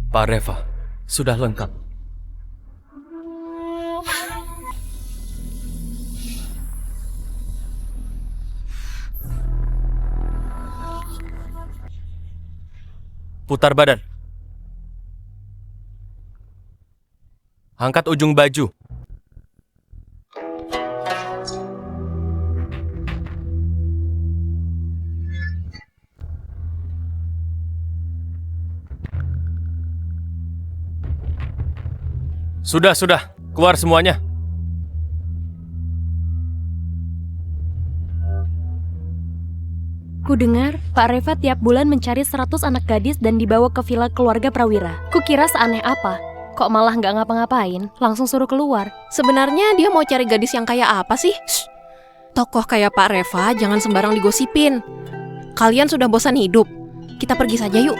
Pak Reva, sudah lengkap. Putar badan. Angkat ujung baju. Sudah. Keluar semuanya. Ku dengar Pak Reva tiap bulan mencari 100 anak gadis dan dibawa ke villa keluarga Prawira. Kukira seaneh apa. Kok malah nggak ngapa-ngapain, langsung suruh keluar. Sebenarnya dia mau cari gadis yang kayak apa sih? Tokoh kayak Pak Reva jangan sembarang digosipin. Kalian sudah bosan hidup. Kita pergi saja yuk.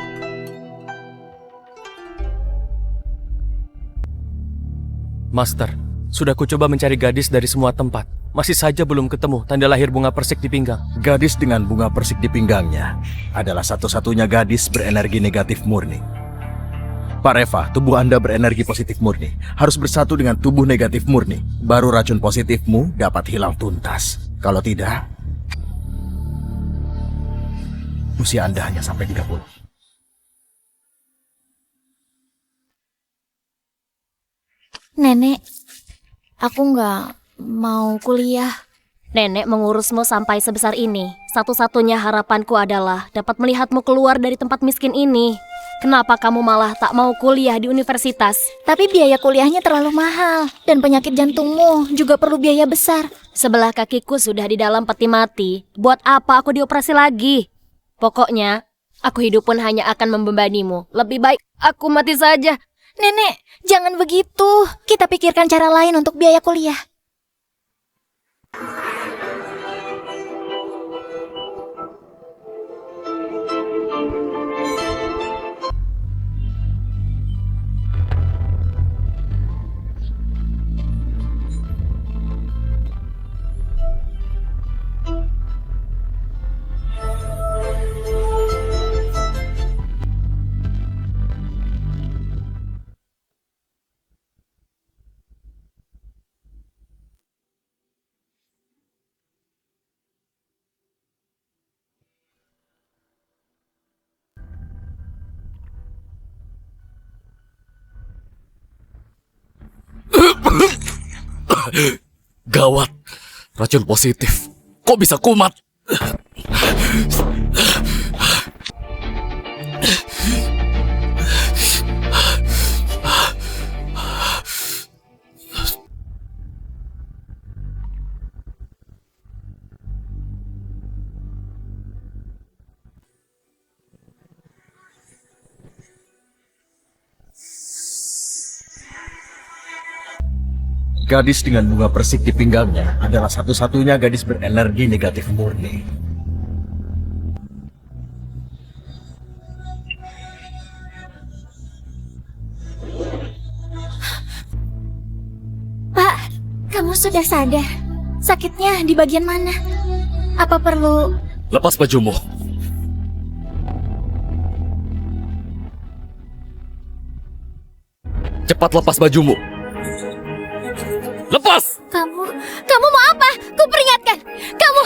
Master, sudah kucoba mencari gadis dari semua tempat. Masih saja belum ketemu tanda lahir bunga persik di pinggang. Gadis dengan bunga persik di pinggangnya adalah satu-satunya gadis berenergi negatif murni. Pak Reva, tubuh Anda berenergi positif murni. Harus bersatu dengan tubuh negatif murni. Baru racun positifmu dapat hilang tuntas. Kalau tidak, usia Anda hanya sampai 30. Nenek, aku nggak mau kuliah. Nenek mengurusmu sampai sebesar ini. Satu-satunya harapanku adalah dapat melihatmu keluar dari tempat miskin ini. Kenapa kamu malah tak mau kuliah di universitas? Tapi biaya kuliahnya terlalu mahal. Dan penyakit jantungmu juga perlu biaya besar. Sebelah kakiku sudah di dalam peti mati. Buat apa aku dioperasi lagi? Pokoknya, aku hidup pun hanya akan membebanimu. Lebih baik aku mati saja. Nenek, jangan begitu. Kita pikirkan cara lain untuk biaya kuliah. Gawat, racun positif. Kok bisa kumat? Gadis dengan bunga persik di pinggangnya adalah satu-satunya gadis berenergi negatif murni. Pak, kamu sudah sadar? Sakitnya di bagian mana? Apa perlu... Lepas bajumu. Cepat lepas bajumu. Lepas! Kamu mau apa? Ku peringatkan. Kamu...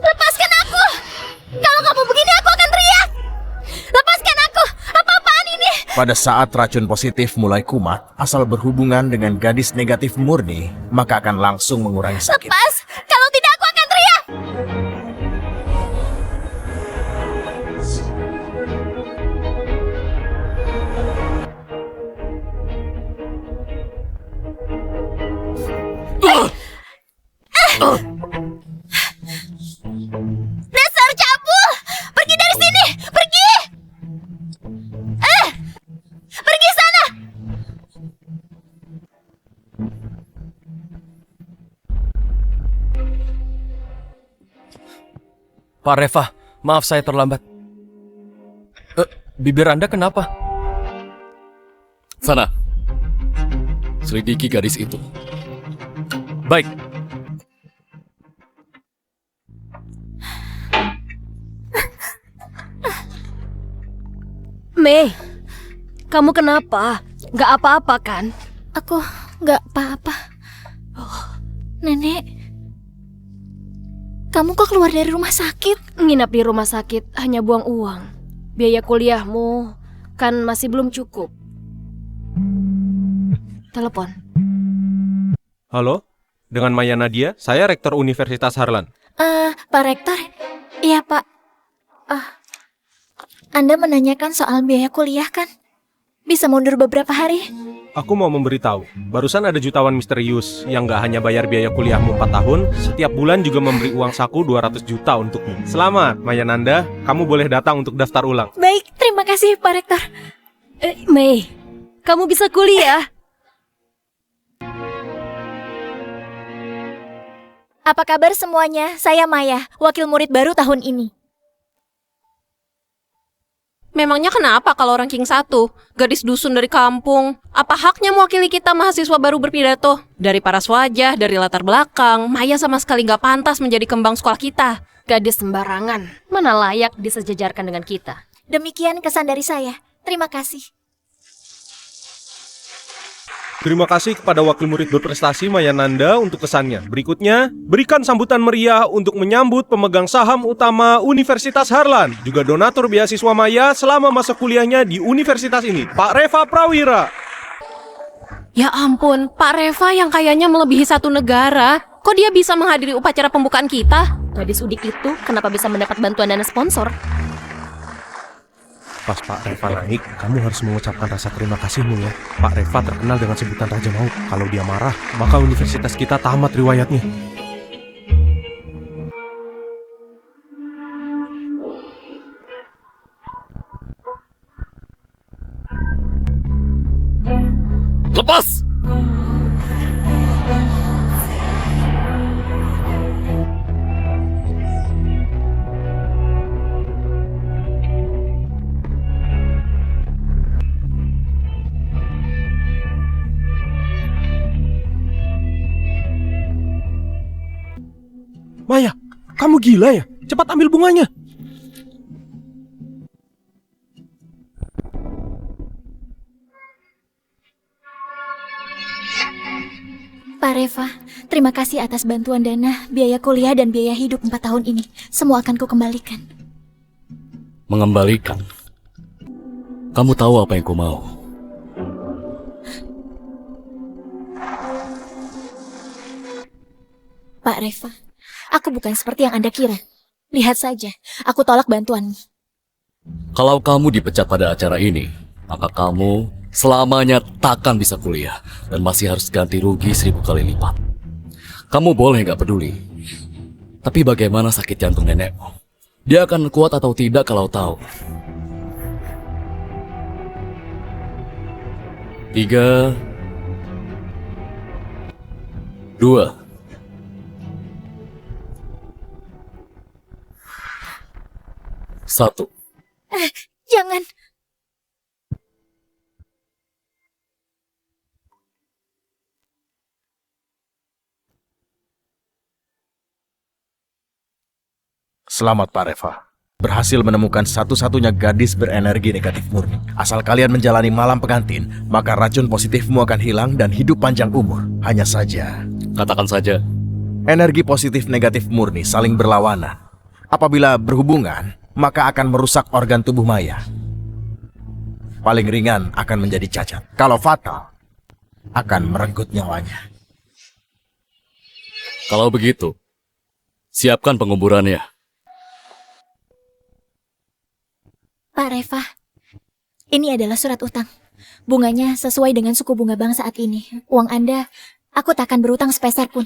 Lepaskan aku! Kalau kamu begini aku akan teriak! Lepaskan aku! Apa-apaan ini? Pada saat racun positif mulai kumat, asal berhubungan dengan gadis negatif murni, maka akan langsung mengurangi sakit. Lepas! Kalau tidak aku akan teriak! Dasar cabul! Pergi dari sini! Pergi! Pergi sana! Pak Reva, maaf saya terlambat. Bibir Anda kenapa? Sana. Selidiki gadis itu. Baik. Mei, Kamu kenapa? Gak apa-apa kan? Aku nggak apa-apa. Nenek, kamu kok keluar dari rumah sakit? Nginap di rumah sakit hanya buang uang. Biaya kuliahmu kan masih belum cukup. Telepon. Halo, dengan Maya Nadia, saya Rektor Universitas Harlan. Pak Rektor? Iya, Pak. Anda menanyakan soal biaya kuliah kan? Bisa mundur beberapa hari? Aku mau memberitahu, barusan ada jutawan misterius yang gak hanya bayar biaya kuliahmu 4 tahun, setiap bulan juga memberi uang saku 200 juta untukmu. Selamat, Maya Nanda, kamu boleh datang untuk daftar ulang. Baik, terima kasih, Pak Rektor. Mei, kamu bisa kuliah. Apa kabar semuanya? Saya Maya, wakil murid baru tahun ini. Memangnya kenapa kalau ranking 1? Gadis dusun dari kampung. Apa haknya mewakili kita mahasiswa baru berpidato? Dari paras wajah, dari latar belakang, Maya sama sekali gak pantas menjadi kembang sekolah kita. Gadis sembarangan. Mana layak disejajarkan dengan kita? Demikian kesan dari saya. Terima kasih. Terima kasih kepada wakil murid berprestasi Maya Nanda untuk kesannya. Berikutnya, berikan sambutan meriah untuk menyambut pemegang saham utama Universitas Harlan, juga donatur beasiswa Maya selama masa kuliahnya di universitas ini, Pak Reva Prawira. Ya ampun, Pak Reva yang kayaknya melebihi 1 negara. Kok dia bisa menghadiri upacara pembukaan kita? Gadis udik itu kenapa bisa mendapat bantuan dana sponsor? Pas Pak Reva naik, kamu harus mengucapkan rasa terima kasihmu ya. Pak Reva terkenal dengan sebutan Raja Maut. Kalau dia marah, maka universitas kita tamat riwayatnya. Lepas! Maya, kamu gila ya? Cepat ambil bunganya. Pak Reva, terima kasih atas bantuan dana, biaya kuliah, dan biaya hidup 4 tahun ini. Semua akan kukembalikan. Mengembalikan. Kamu tahu apa yang ku mau. Pak Reva, aku bukan seperti yang Anda kira. Lihat saja, aku tolak bantuanmu. Kalau kamu dipecat pada acara ini, maka kamu selamanya takkan bisa kuliah dan masih harus ganti rugi 1000 kali lipat. Kamu boleh nggak peduli, tapi bagaimana sakit jantung nenekmu? Dia akan kuat atau tidak kalau tahu. 3, 2, 1. Jangan. Selamat Pak Reva. Berhasil menemukan satu-satunya gadis berenergi negatif murni. Asal kalian menjalani malam pengantin, maka racun positifmu akan hilang dan hidup panjang umur. Hanya saja, Katakan saja. energi positif negatif murni saling berlawanan. Apabila berhubungan, maka akan merusak organ tubuh Maya. Paling ringan akan menjadi cacat. Kalau fatal, akan merenggut nyawanya. Kalau begitu, siapkan penguburannya. Pak Reva, ini adalah surat utang. Bunganya sesuai dengan suku bunga bank saat ini. Uang Anda, aku tak akan berutang sepeser pun.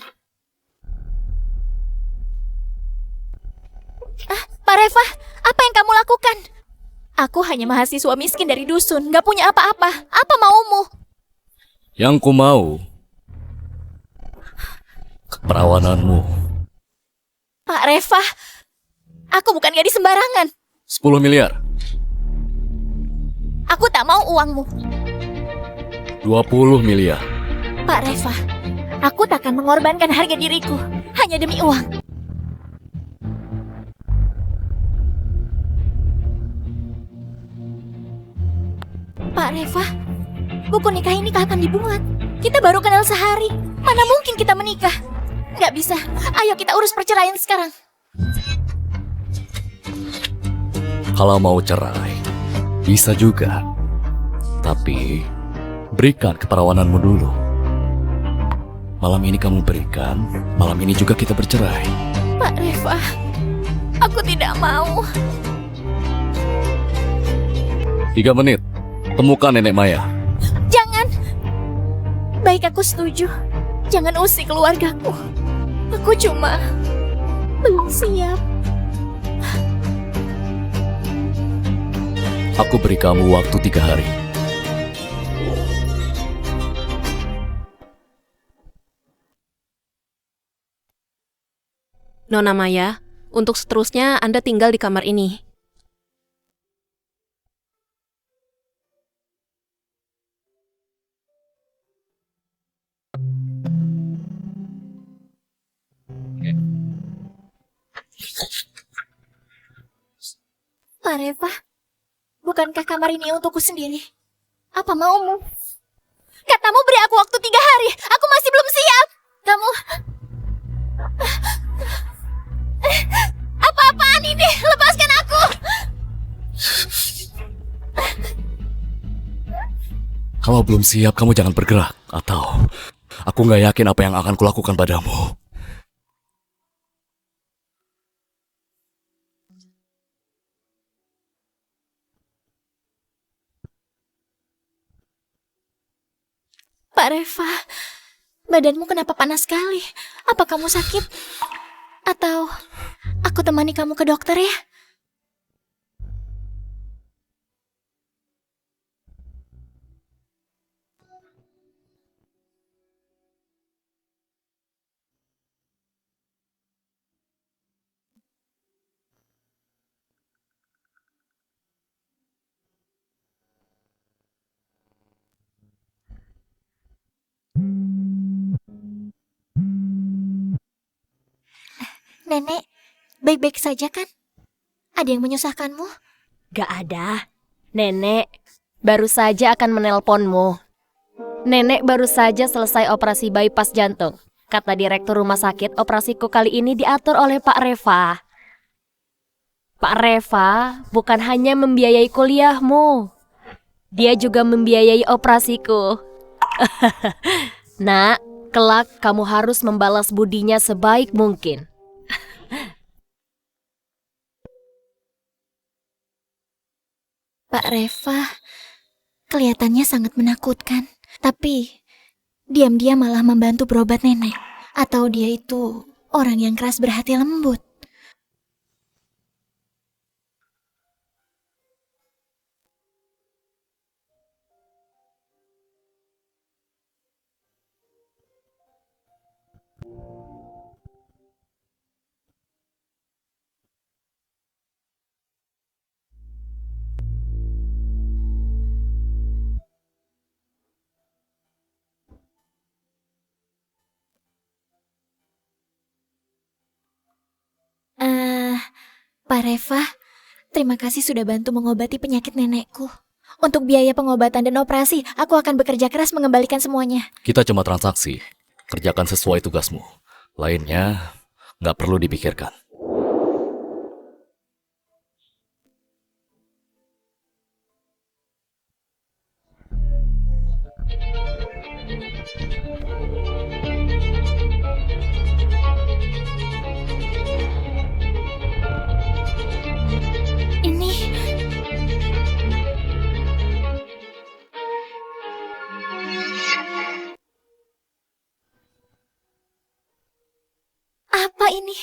Pak Reva, apa yang kamu lakukan? Aku hanya mahasiswa miskin dari dusun, gak punya apa-apa. Apa maumu? Yang ku mau, keperawananmu. Pak Reva, aku bukan gadis sembarangan. 10 miliar. Aku tak mau uangmu. 20 miliar. Pak Reva, aku tak akan mengorbankan harga diriku hanya demi uang. Pak Reva, buku nikah ini kapan dibuat? Kita baru kenal sehari. Mana mungkin kita menikah? Nggak bisa. Ayo kita urus perceraian sekarang. Kalau mau cerai, bisa juga. Tapi, berikan keperawananmu dulu. Malam ini kamu berikan, malam ini juga kita bercerai. Pak Reva, aku tidak mau. 3 menit, temukan Nenek Maya. Jangan. Baik, aku setuju. Jangan usik keluargaku. Aku cuma belum siap. Aku beri kamu waktu 3 hari. Nona Maya, untuk seterusnya Anda tinggal di kamar ini. Pak Reva, bukankah kamar ini untukku sendiri? Apa maumu? Katamu beri aku waktu 3 hari. Aku masih belum siap. Kamu... Apa-apaan ini? Lepaskan aku! Kalau belum siap, kamu jangan bergerak. Atau, aku nggak yakin apa yang akan kulakukan padamu. Pak Reva, badanmu kenapa panas sekali? Apa kamu sakit? Atau aku temani kamu ke dokter ya? Nenek, baik-baik saja kan? Ada yang menyusahkanmu? Gak ada. Nenek baru saja akan menelponmu. Nenek baru saja selesai operasi bypass jantung. Kata direktur rumah sakit, operasiku kali ini diatur oleh Pak Reva. Pak Reva bukan hanya membiayai kuliahmu, dia juga membiayai operasiku. Nak, kelak kamu harus membalas budinya sebaik mungkin. Pak Reva, kelihatannya sangat menakutkan. Tapi, diam-diam malah membantu berobat nenek. Atau dia itu orang yang keras berhati lembut. Pak Reva, terima kasih sudah bantu mengobati penyakit nenekku. Untuk biaya pengobatan dan operasi, aku akan bekerja keras mengembalikan semuanya. Kita cuma transaksi. Kerjakan sesuai tugasmu. Lainnya, nggak perlu dipikirkan. Ini... Apa ini?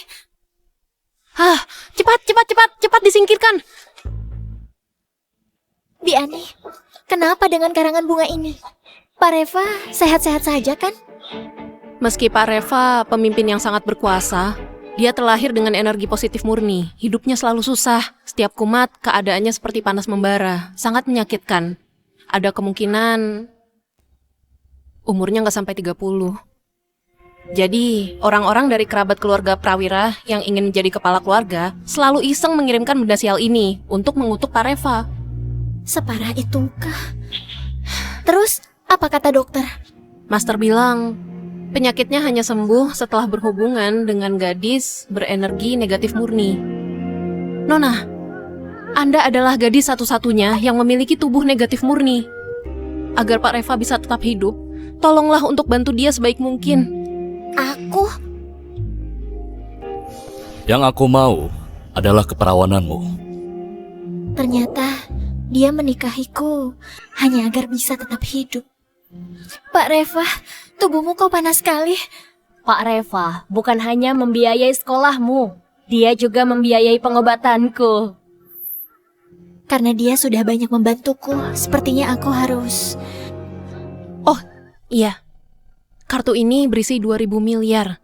Cepat disingkirkan. Bi Ani, kenapa dengan karangan bunga ini? Pak Reva sehat-sehat saja kan? Meski Pak Reva pemimpin yang sangat berkuasa, dia terlahir dengan energi positif murni. Hidupnya selalu susah. Setiap kumat, keadaannya seperti panas membara. Sangat menyakitkan. Ada kemungkinan umurnya nggak sampai 30. Jadi, orang-orang dari kerabat keluarga Prawira yang ingin menjadi kepala keluarga selalu iseng mengirimkan benda sial ini untuk mengutuk Pak Reva. Separah itukah? Terus, apa kata dokter? Master bilang, penyakitnya hanya sembuh setelah berhubungan dengan gadis berenergi negatif murni. Nona, Anda adalah gadis satu-satunya yang memiliki tubuh negatif murni. Agar Pak Reva bisa tetap hidup, tolonglah untuk bantu dia sebaik mungkin. Aku? Yang aku mau adalah keperawananmu. Ternyata dia menikahiku hanya agar bisa tetap hidup. Pak Reva, tubuhmu kok panas sekali. Pak Reva bukan hanya membiayai sekolahmu, dia juga membiayai pengobatanku. Karena dia sudah banyak membantuku, sepertinya aku harus... Oh, iya. Kartu ini berisi 2.000 miliar.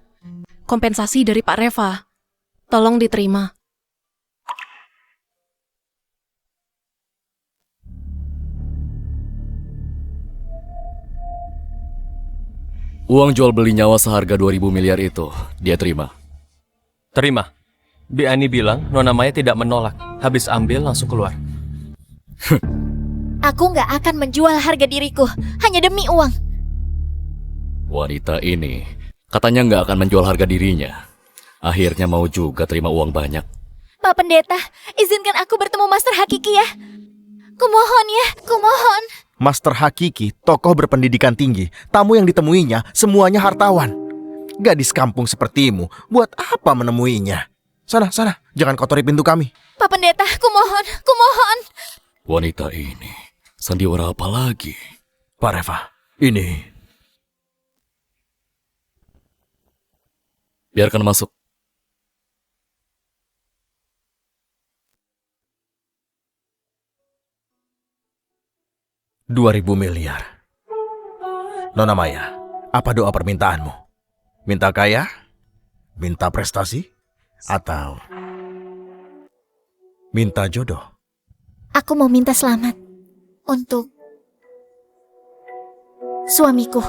Kompensasi dari Pak Reva. Tolong diterima. Uang jual beli nyawa seharga 2.000 miliar itu, dia terima. Terima. Bi Ani bilang Nona Maya tidak menolak. Habis ambil langsung keluar. Aku nggak akan menjual harga diriku, hanya demi uang. Wanita ini katanya nggak akan menjual harga dirinya. Akhirnya mau juga terima uang banyak. Pak Pendeta, izinkan aku bertemu Master Hakiki ya. Kumohon ya, kumohon. Master Hakiki, tokoh berpendidikan tinggi. Tamu yang ditemuinya semuanya hartawan. Gadis kampung sepertimu, buat apa menemuinya? Sana, jangan kotori pintu kami. Pak Pendeta, kumohon, kumohon. Wanita ini, sandiwara apa lagi? Pak Reva, ini... Biarkan masuk. $2.000 miliar. Nona Maya, apa doa permintaanmu? Minta kaya? Minta prestasi? Atau minta jodoh? Aku mau minta selamat untuk suamiku.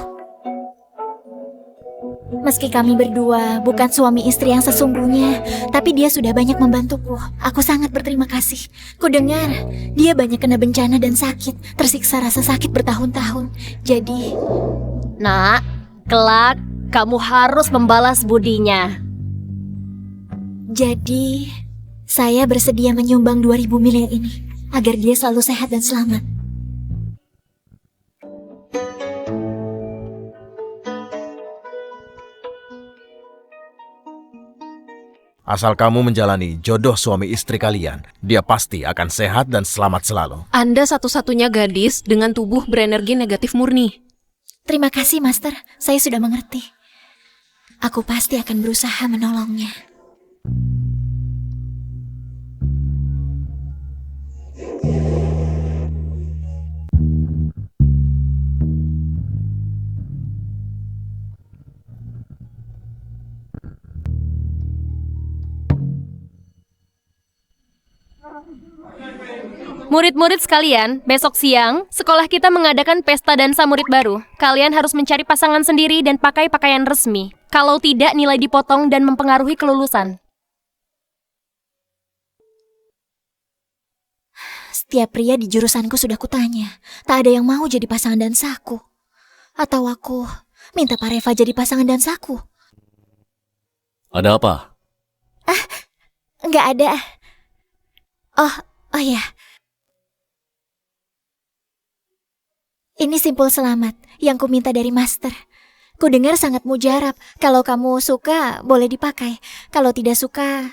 Meski kami berdua bukan suami istri yang sesungguhnya, tapi dia sudah banyak membantuku. Aku sangat berterima kasih. Kudengar dia banyak kena bencana dan sakit, tersiksa rasa sakit bertahun-tahun. Jadi, Nak, kelak kamu harus membalas budinya. jadi saya bersedia menyumbang 2.000 miliar ini agar dia selalu sehat dan selamat. Asal kamu menjalani jodoh suami istri kalian, dia pasti akan sehat dan selamat selalu. Anda satu-satunya gadis dengan tubuh berenergi negatif murni. Terima kasih, Master. Saya sudah mengerti. Aku pasti akan berusaha menolongnya. Murid-murid sekalian, besok siang, sekolah kita mengadakan pesta dansa murid baru. Kalian harus mencari pasangan sendiri dan pakai pakaian resmi. Kalau tidak, nilai dipotong dan mempengaruhi kelulusan. Setiap pria di jurusanku sudah kutanya, tak ada yang mau jadi pasangan dansaku. Atau aku minta Pak Reva jadi pasangan dansaku. Ada apa? Nggak ada. Oh ya. Ini simpul selamat yang ku minta dari Master. Ku dengar sangat mujarab. Kalau kamu suka, boleh dipakai. Kalau tidak suka,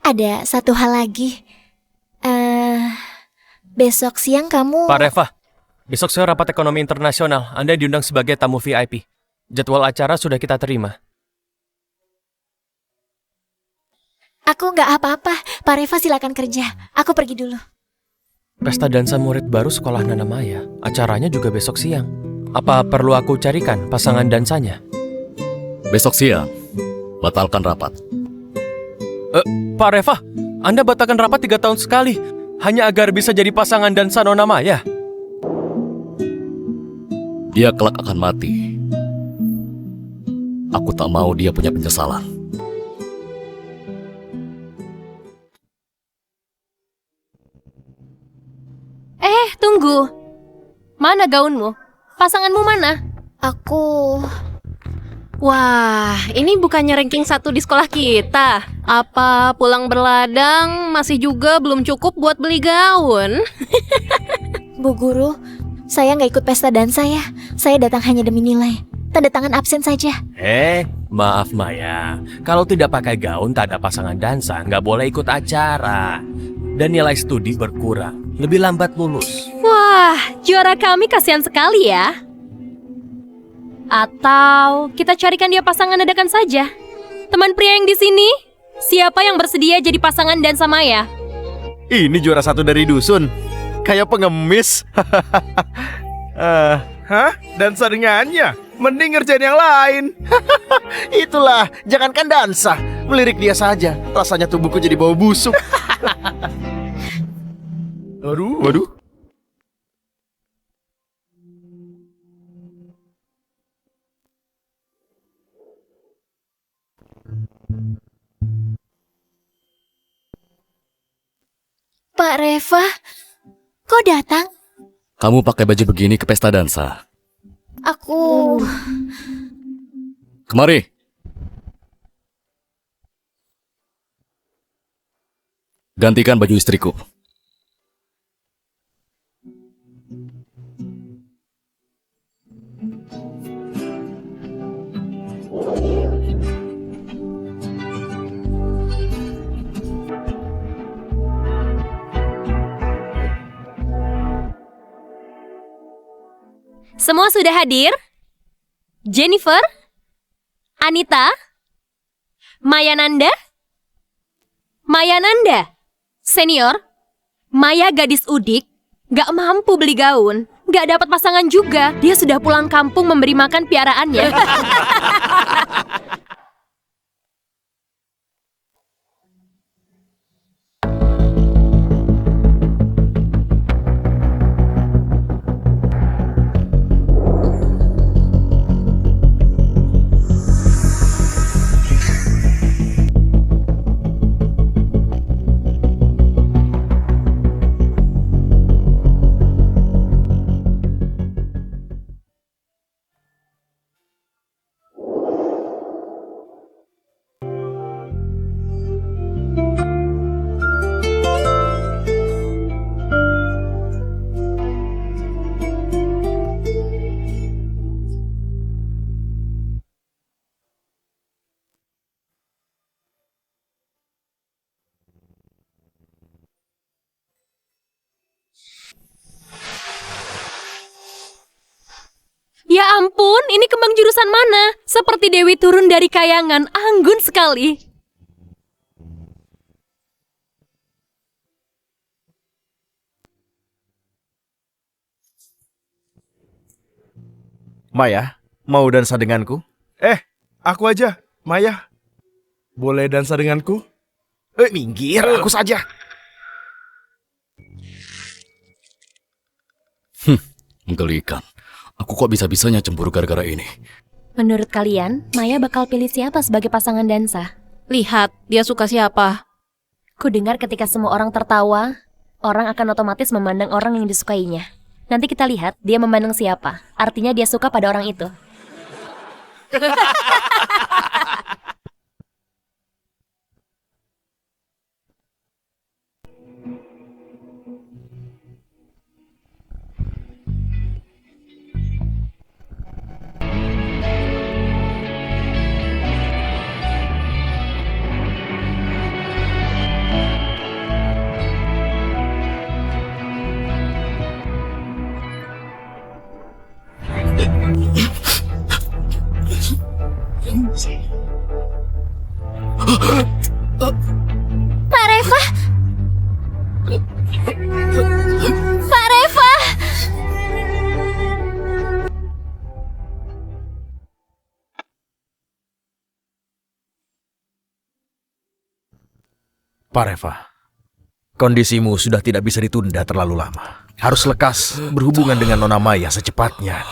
Ada satu hal lagi. Besok siang kamu... Pak Reva, besok saya rapat ekonomi internasional. Anda diundang sebagai tamu VIP. Jadwal acara sudah kita terima. Aku nggak apa-apa. Pak Reva silakan kerja. Aku pergi dulu. Pesta dansa murid baru sekolah Nona Maya. Acaranya juga besok siang. Apa perlu aku carikan pasangan dansanya? Besok siang, batalkan rapat. Pak Reva, Anda batalkan rapat 3 tahun sekali. Hanya agar bisa jadi pasangan dansa Nona Maya. Dia kelak akan mati. Aku tak mau dia punya penyesalan. Tunggu. Mana gaunmu? Pasanganmu mana? Aku... Wah, ini bukannya ranking 1 di sekolah kita. Apa pulang berladang masih juga belum cukup buat beli gaun? Bu Guru, saya nggak ikut pesta dansa ya. Saya datang hanya demi nilai. Tanda tangan absen saja. Maaf Maya. Kalau tidak pakai gaun tak ada pasangan dansa, nggak boleh ikut acara. Dan nilai studi berkurang, lebih lambat lulus. Wah, juara kami kasihan sekali ya. Atau kita carikan dia pasangan dadakan saja. Teman pria yang di sini, siapa yang bersedia jadi pasangan dansa Maya? Ini juara 1 dari dusun. Kayak pengemis. Hah? Dansa dengannya? Mending ngerjain yang lain. Itulah, jangankan dansa, melirik dia saja. Rasanya tubuhku jadi bau busuk. Waduh. Pak Reva, kok datang? Kamu pakai baju begini ke pesta dansa? Aku... Kemari. Gantikan baju istriku. Semua sudah hadir? Jennifer? Anita? Mayananda? Mayananda? Senior? Maya gadis udik? Gak mampu beli gaun? Gak dapat pasangan juga? Dia sudah pulang kampung memberi makan piaraannya. Ya ampun, ini kembang jurusan mana? Seperti Dewi turun dari kayangan, anggun sekali. Maya, mau dansa denganku? Aku aja, Maya. Boleh dansa denganku? Minggir, aku saja. Menggelikan. Aku kok bisa-bisanya cemburu gara-gara ini. Menurut kalian, Maya bakal pilih siapa sebagai pasangan dansa? Lihat, dia suka siapa? Kudengar ketika semua orang tertawa, orang akan otomatis memandang orang yang disukainya. Nanti kita lihat dia memandang siapa. Artinya dia suka pada orang itu. Pak Reva! Pak Reva! Pak Reva, kondisimu sudah tidak bisa ditunda terlalu lama. Harus lekas berhubungan dengan Nona Maya secepatnya.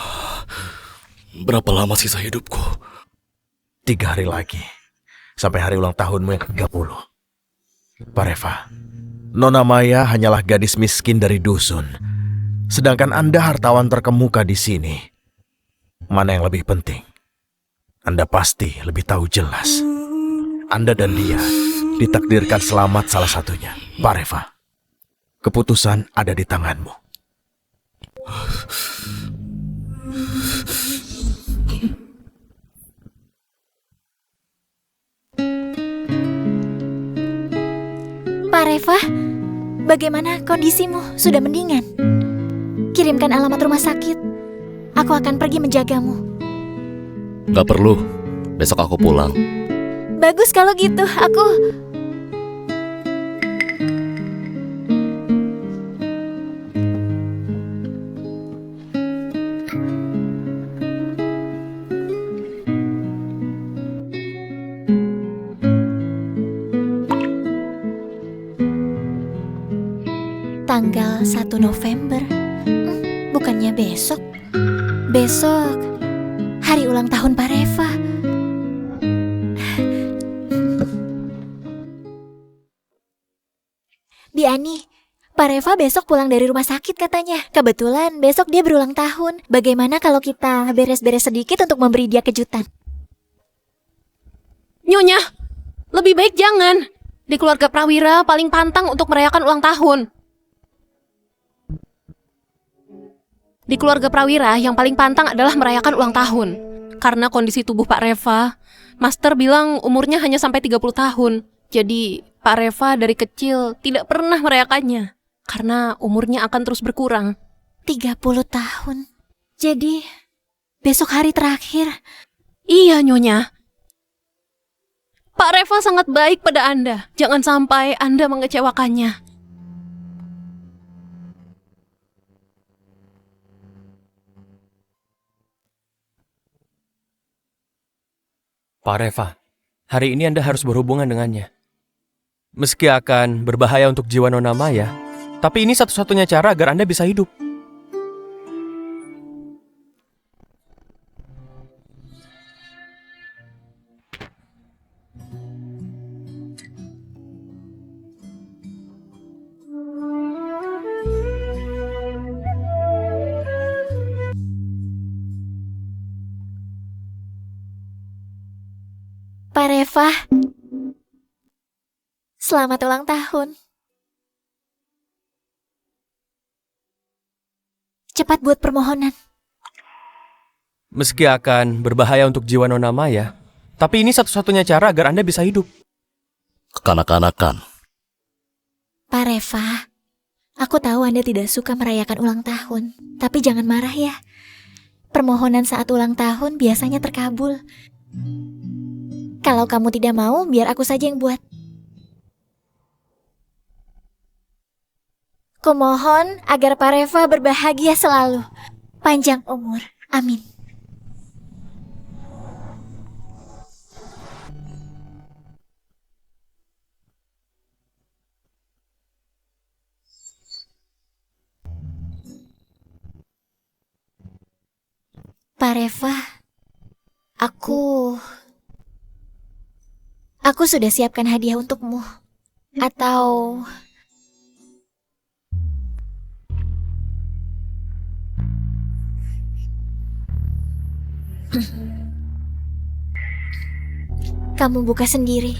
Berapa lama sisa hidupku? 3 hari lagi. Sampai hari ulang tahunmu yang ke-30. Pareva, Nona Maya hanyalah gadis miskin dari dusun. Sedangkan Anda hartawan terkemuka di sini. Mana yang lebih penting? Anda pasti lebih tahu jelas. Anda dan dia ditakdirkan selamat salah satunya. Pareva, keputusan ada di tanganmu. Pak Reva, bagaimana kondisimu? Sudah mendingan? Kirimkan alamat rumah sakit. Aku akan pergi menjagamu. Gak perlu, besok aku pulang. Bagus kalau gitu, aku... Tanggal 1 November. Bukannya besok. Besok hari ulang tahun Pak Reva. Bi Ani, Pak Reva besok pulang dari rumah sakit katanya. Kebetulan besok dia berulang tahun. Bagaimana kalau kita beres-beres sedikit untuk memberi dia kejutan? Nyonya, lebih baik jangan. Di keluarga Prawira paling pantang untuk merayakan ulang tahun. Di keluarga Prawira yang paling pantang adalah merayakan ulang tahun. Karena kondisi tubuh Pak Reva, Master bilang umurnya hanya sampai 30 tahun. Jadi Pak Reva dari kecil tidak pernah merayakannya. Karena umurnya akan terus berkurang. 30 tahun. Jadi besok hari terakhir. Iya, Nyonya. Pak Reva sangat baik pada Anda. Jangan sampai Anda mengecewakannya. Pak Reva, hari ini Anda harus berhubungan dengannya. Meski akan berbahaya untuk jiwa Nona Maya, tapi ini satu-satunya cara agar Anda bisa hidup. Pak Reva, selamat ulang tahun. Cepat buat permohonan. Meski akan berbahaya untuk jiwa Nona Maya, tapi ini satu-satunya cara agar Anda bisa hidup. Kekanak-kanakan. Pak Reva, aku tahu Anda tidak suka merayakan ulang tahun, tapi jangan marah ya. Permohonan saat ulang tahun biasanya terkabul. Kalau kamu tidak mau, biar aku saja yang buat. Kumohon agar Pak Reva berbahagia selalu. Panjang umur. Amin. Pak Reva, Aku sudah siapkan hadiah untukmu. Atau... Kamu buka sendiri.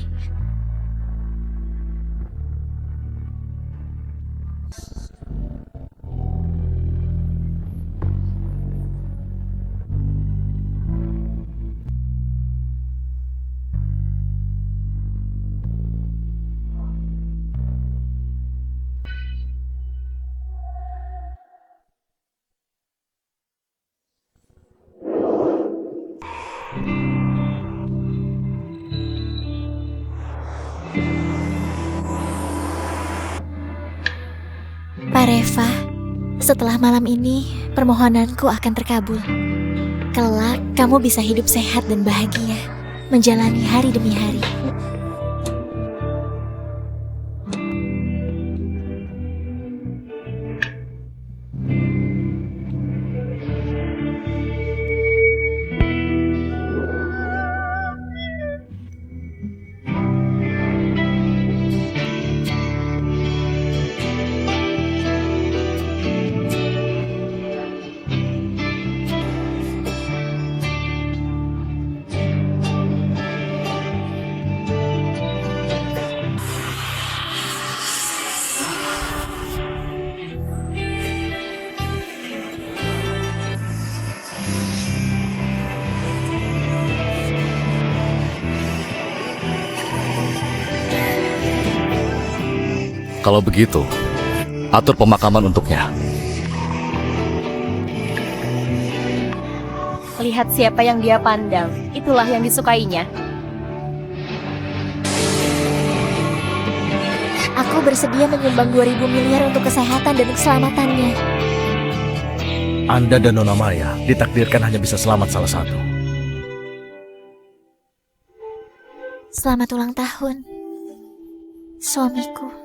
Pak Reva, setelah malam ini, permohonanku akan terkabul. Kelak, kamu bisa hidup sehat dan bahagia, menjalani hari demi hari. Kalau begitu, atur pemakaman untuknya. Lihat siapa yang dia pandang, itulah yang disukainya. Aku bersedia menyumbang 2.000 miliar untuk kesehatan dan keselamatannya. Anda dan Nona Maya ditakdirkan hanya bisa selamat salah satu. Selamat ulang tahun, suamiku.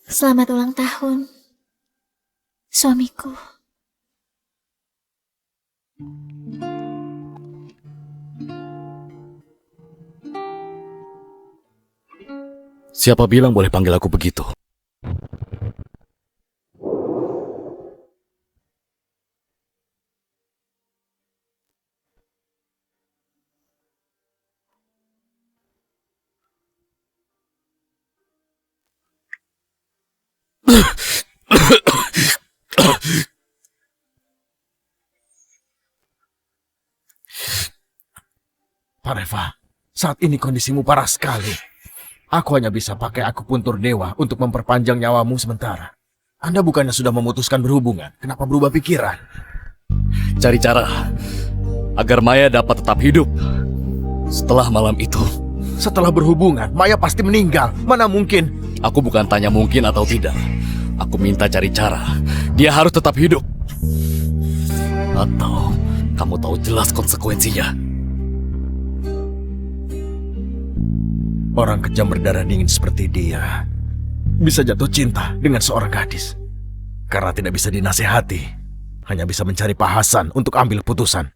Selamat ulang tahun, suamiku. Siapa bilang boleh panggil aku begitu? Pak Reva, saat ini kondisimu parah sekali. Aku hanya bisa pakai akupuntur dewa untuk memperpanjang nyawamu sementara. Anda bukannya sudah memutuskan berhubungan, kenapa berubah pikiran? Cari cara agar Maya dapat tetap hidup setelah malam itu. Setelah berhubungan, Maya pasti meninggal. Mana mungkin? Aku bukan tanya mungkin atau tidak. Aku minta cari cara. Dia harus tetap hidup. Atau kamu tahu jelas konsekuensinya. Orang kejam berdarah dingin seperti dia bisa jatuh cinta dengan seorang gadis karena tidak bisa dinasehati, hanya bisa mencari Pak Hasan untuk ambil putusan.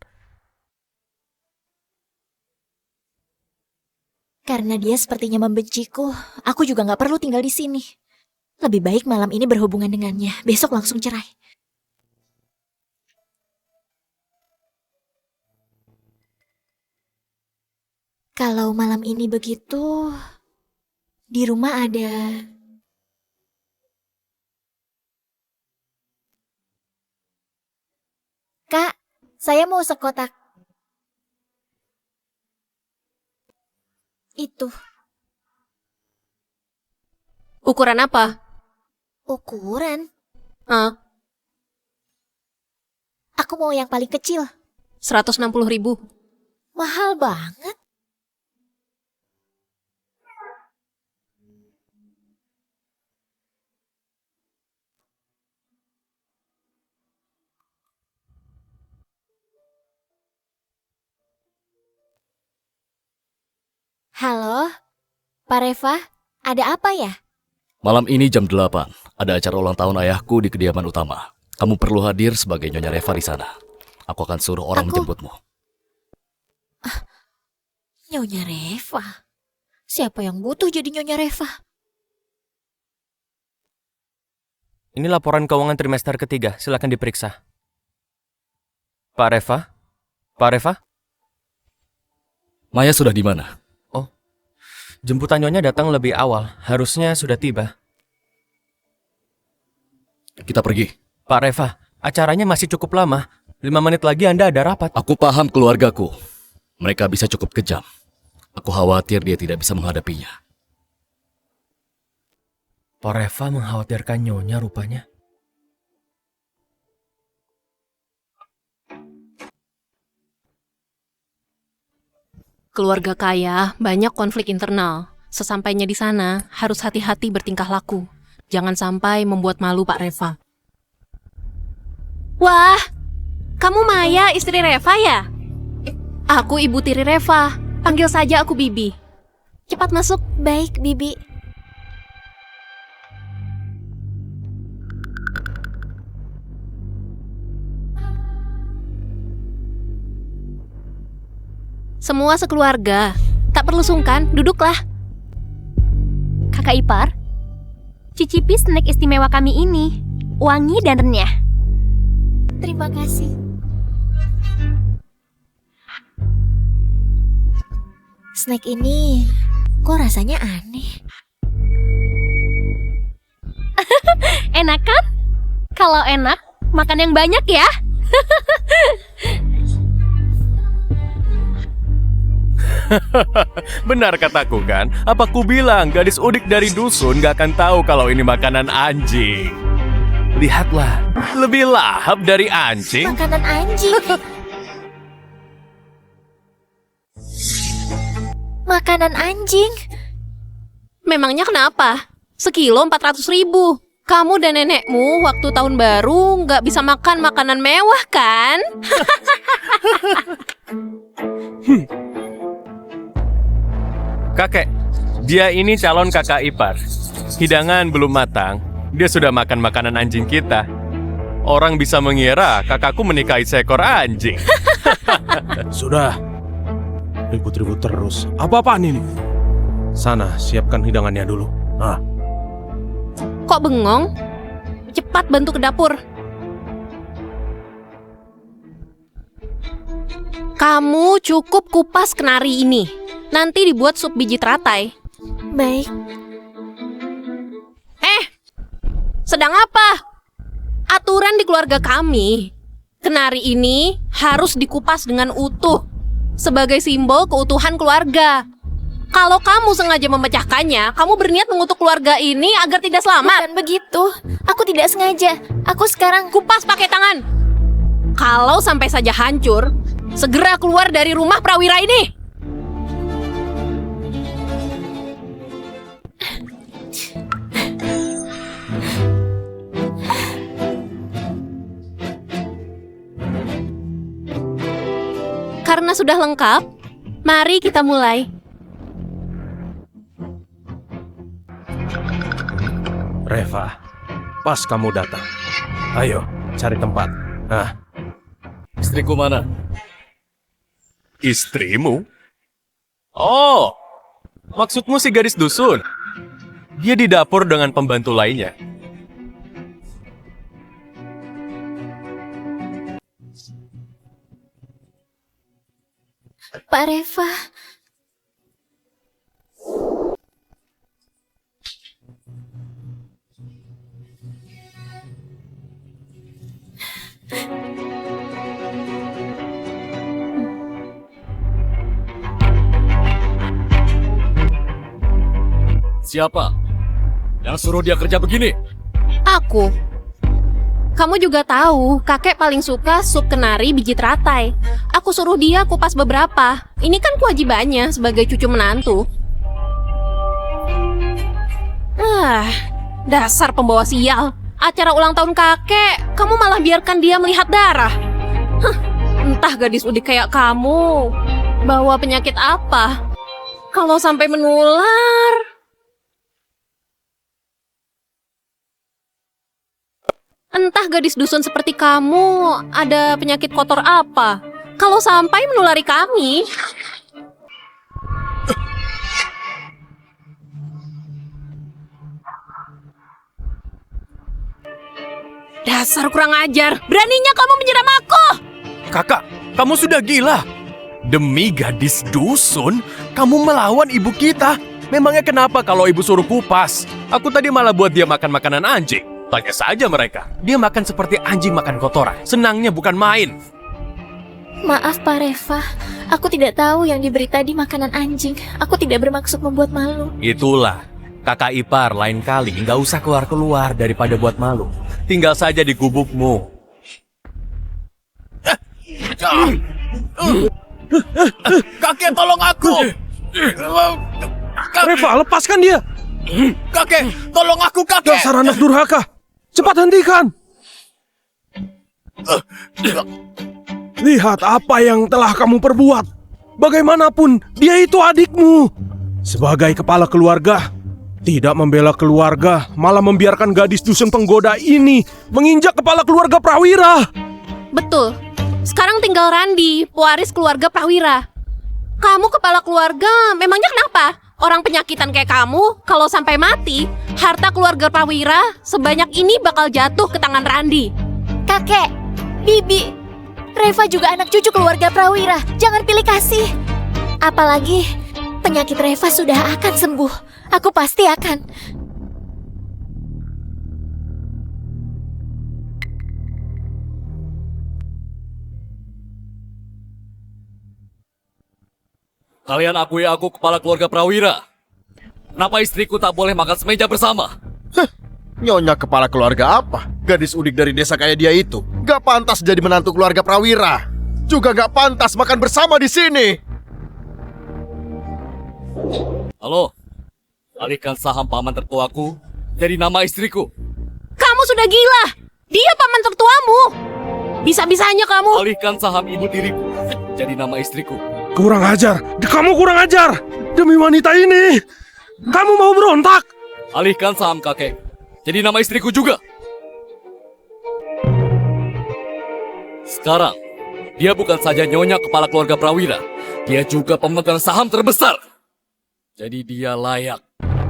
Karena dia sepertinya membenciku, aku juga nggak perlu tinggal di sini. Lebih baik malam ini berhubungan dengannya, besok langsung cerai. Kalau malam ini begitu, di rumah ada... Kak, saya mau sekotak. Itu. Ukuran apa? Ukuran? Aku mau yang paling kecil. 160.000. Mahal banget. Halo, Pak Reva, ada apa ya? Malam ini jam 8, ada acara ulang tahun ayahku di kediaman utama. Kamu perlu hadir sebagai Nyonya Reva di sana. Aku akan suruh orang menjemputmu. Nyonya Reva? Siapa yang butuh jadi Nyonya Reva? Ini laporan keuangan trimester ketiga, silakan diperiksa. Pak Reva? Pak Reva? Maya sudah di mana? Jemputan Nyonya datang lebih awal, harusnya sudah tiba. Kita pergi. Pak Reva, acaranya masih cukup lama. 5 menit lagi Anda ada rapat. Aku paham keluargaku. Mereka bisa cukup kejam. Aku khawatir dia tidak bisa menghadapinya. Pak Reva mengkhawatirkan Nyonya rupanya. Keluarga kaya, banyak konflik internal. Sesampainya di sana, harus hati-hati bertingkah laku. Jangan sampai membuat malu Pak Reva. Wah, kamu Maya, istri Reva ya? Aku ibu tiri Reva. Panggil saja aku Bibi. Cepat masuk. Baik, Bibi. Semua sekeluarga. Tak perlu sungkan, duduklah. Kakak ipar, cicipi snack istimewa kami ini. Wangi dan renyah. Terima kasih. Snack ini kok rasanya aneh? Enak kan? Kalau enak, makan yang banyak ya. Benar kataku kan? Apa ku bilang gadis udik dari dusun gak akan tahu kalau ini makanan anjing? Lihatlah, lebih lahap dari anjing. Makanan anjing. Makanan anjing. Memangnya kenapa? Sekilo 400.000. Kamu dan nenekmu waktu tahun baru nggak bisa makan makanan mewah kan? Kakek, dia ini calon kakak ipar. Hidangan belum matang, dia sudah makan makanan anjing kita. Orang bisa mengira kakakku menikahi seekor anjing. Sudah. Ribut-ribut terus. Apa-apaan ini? Sana, siapkan hidangannya dulu. Kok bengong? Cepat bantu ke dapur. Kamu cukup kupas kenari ini. Nanti dibuat sup biji teratai. Baik. Sedang apa? Aturan di keluarga kami, kenari ini harus dikupas dengan utuh sebagai simbol keutuhan keluarga. Kalau kamu sengaja memecahkannya, kamu berniat mengutuk keluarga ini agar tidak selamat. Bukan begitu. Aku tidak sengaja. Aku sekarang... Kupas pakai tangan. Kalau sampai saja hancur, segera keluar dari rumah Prawira ini. Karena sudah lengkap, mari kita mulai. Reva, pas kamu datang. Ayo, cari tempat. Istriku mana? Istrimu? Oh, maksudmu si gadis dusun? Dia di dapur dengan pembantu lainnya. Pak Reva. Siapa yang suruh dia kerja begini? Aku. Kamu juga tahu, kakek paling suka sup kenari biji teratai. Aku suruh dia kupas beberapa. Ini kan kewajibannya sebagai cucu menantu. Dasar pembawa sial. Acara ulang tahun kakek, kamu malah biarkan dia melihat darah. Entah gadis udik kayak kamu bawa penyakit apa. Kalau sampai menular... Entah gadis dusun seperti kamu ada penyakit kotor apa. Kalau sampai menulari kami. Dasar kurang ajar. Beraninya kamu menyiram aku. Kakak, kamu sudah gila. Demi gadis dusun, kamu melawan ibu kita. Memangnya kenapa kalau ibu suruh kupas? Aku tadi malah buat dia makan makanan anjing. Tanya saja mereka. Dia makan seperti anjing makan kotoran. Senangnya bukan main. Maaf Pak Reva. Aku tidak tahu yang diberi tadi makanan anjing. Aku tidak bermaksud membuat malu. Itulah. Kakak ipar lain kali nggak usah keluar-keluar daripada buat malu. Tinggal saja di gubukmu. Kakek tolong aku. Reva, lepaskan dia. Kakek, tolong aku kakek. Dasar anak durhaka. Cepat hentikan. Lihat apa yang telah kamu perbuat. Bagaimanapun, dia itu adikmu. Sebagai kepala keluarga, tidak membela keluarga, malah membiarkan gadis dusun penggoda ini menginjak kepala keluarga Prawira. Betul. Sekarang tinggal Randi, pewaris keluarga Prawira. Kamu kepala keluarga, memangnya kenapa? Orang penyakitan kayak kamu, kalau sampai mati, harta keluarga Prawira sebanyak ini bakal jatuh ke tangan Randi. Kakek, Bibi, Reva juga anak cucu keluarga Prawira. Jangan pilih kasih. Apalagi penyakit Reva sudah akan sembuh. Aku pasti akan. Kalian akui aku kepala keluarga Prawira. Kenapa istriku tak boleh makan semeja bersama? Nyonya kepala keluarga apa? Gadis udik dari desa kayak dia itu gak pantas jadi menantu keluarga Prawira. Juga gak pantas makan bersama di sini. Halo, alihkan saham paman tertuaku jadi nama istriku. Kamu sudah gila. Dia paman tertuamu. Bisa-bisanya kamu. Alihkan saham ibu tiriku jadi nama istriku. Kurang ajar. Kamu kurang ajar. Demi wanita ini. Kamu mau berontak? Alihkan saham kakek jadi nama istriku juga. Sekarang, dia bukan saja nyonya kepala keluarga Prawira, dia juga pemegang saham terbesar. Jadi dia layak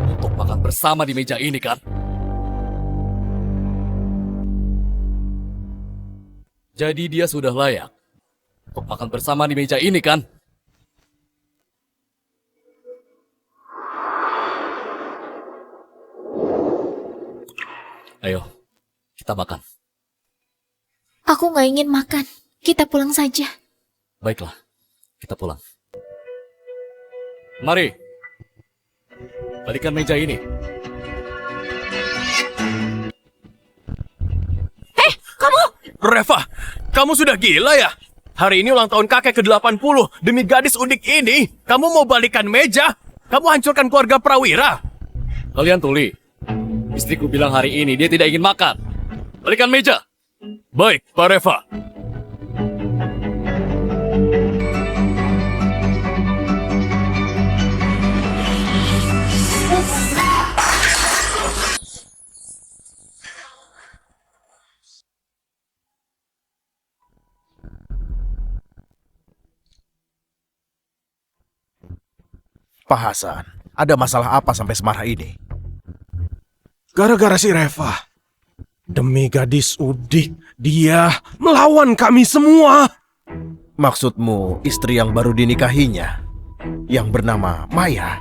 untuk makan bersama di meja ini, kan? Jadi dia sudah layak untuk makan bersama di meja ini, kan? Ayo, kita makan. Aku nggak ingin makan. Kita pulang saja. Baiklah, kita pulang. Mari, balikan meja ini. Reva, kamu sudah gila ya? Hari ini ulang tahun kakek ke-80. Demi gadis unik ini, kamu mau balikan meja? Kamu hancurkan keluarga Prawira. Kalian tuli. Istriku bilang hari ini dia tidak ingin makan. Balikan meja. Baik, Pak Reva. Pak Hasan, ada masalah apa sampai semarah ini? Gara-gara si Reva. Demi gadis udik, dia melawan kami semua. Maksudmu istri yang baru dinikahinya, yang bernama Maya?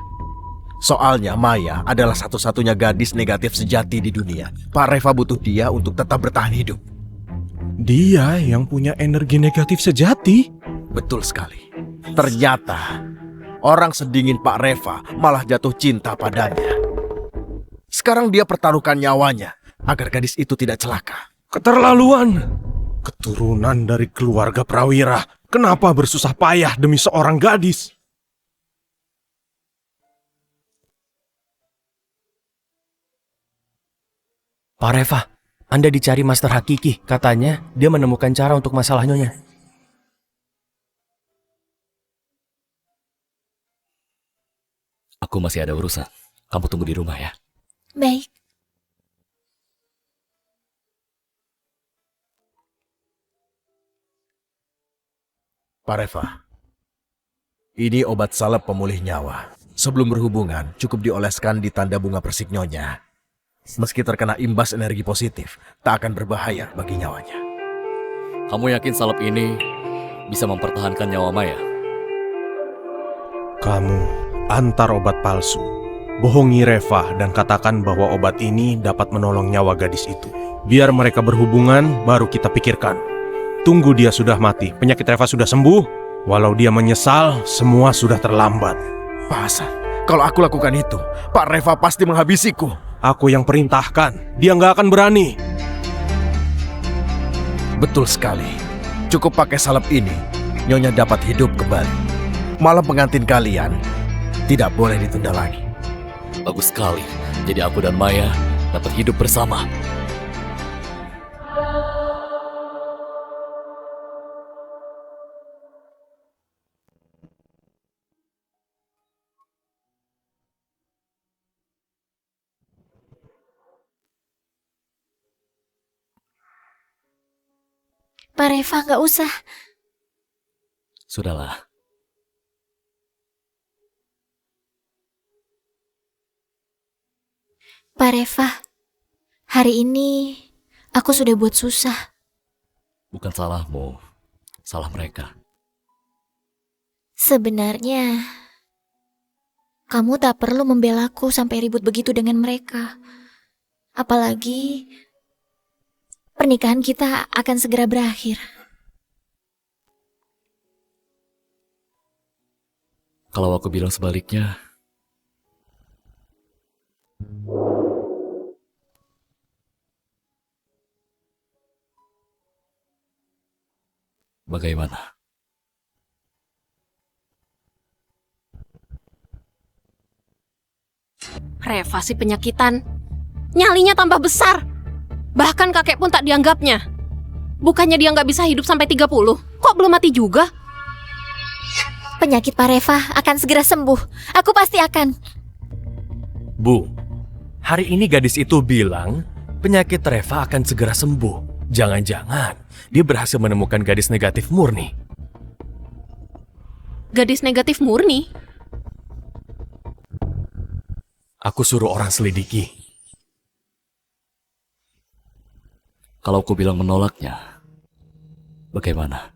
Soalnya Maya adalah satu-satunya gadis negatif sejati di dunia. Pak Reva butuh dia untuk tetap bertahan hidup. Dia yang punya energi negatif sejati. Betul sekali. Ternyata orang sedingin Pak Reva malah jatuh cinta padanya. Sekarang dia pertaruhkan nyawanya agar gadis itu tidak celaka. Keterlaluan. Keturunan dari keluarga Prawira. Kenapa bersusah payah demi seorang gadis? Pak Reva, Anda dicari Master Hakiki. Katanya dia menemukan cara untuk masalah nyonya. Aku masih ada urusan. Kamu tunggu di rumah ya. Baik. Pak Reva, ini obat salep pemulih nyawa. Sebelum berhubungan, cukup dioleskan di tanda bunga persik nyonya. Meski terkena imbas energi positif, tak akan berbahaya bagi nyawanya. Kamu yakin salep ini bisa mempertahankan nyawa Maya? Kamu antar obat palsu. Bohongi Reva dan katakan bahwa obat ini dapat menolong nyawa gadis itu. Biar mereka berhubungan, baru kita pikirkan. Tunggu dia sudah mati, penyakit Reva sudah sembuh. Walau dia menyesal, semua sudah terlambat. Pak Hasan, kalau aku lakukan itu, Pak Reva pasti menghabisiku. Aku yang perintahkan, dia nggak akan berani. Betul sekali. Cukup pakai salep ini, nyonya dapat hidup kembali. Malam pengantin kalian tidak boleh ditunda lagi. Bagus sekali. Jadi aku dan Maya dapat hidup bersama. Pak Reva, nggak usah. Sudahlah. Pak Reva, hari ini aku sudah buat susah. Bukan salahmu. Salah mereka. Sebenarnya, kamu tak perlu membelaku sampai ribut begitu dengan mereka. Apalagi, pernikahan kita akan segera berakhir. Kalau aku bilang sebaliknya, bagaimana? Reva si penyakitan. Nyalinya tambah besar. Bahkan kakek pun tak dianggapnya. Bukannya dia nggak bisa hidup sampai 30, kok belum mati juga? Penyakit Pak Reva akan segera sembuh. Aku pasti akan. Bu, hari ini gadis itu bilang penyakit Reva akan segera sembuh. Jangan-jangan dia berhasil menemukan gadis negatif murni. Gadis negatif murni? Aku suruh orang selidiki. Kalau aku bilang menolaknya, bagaimana?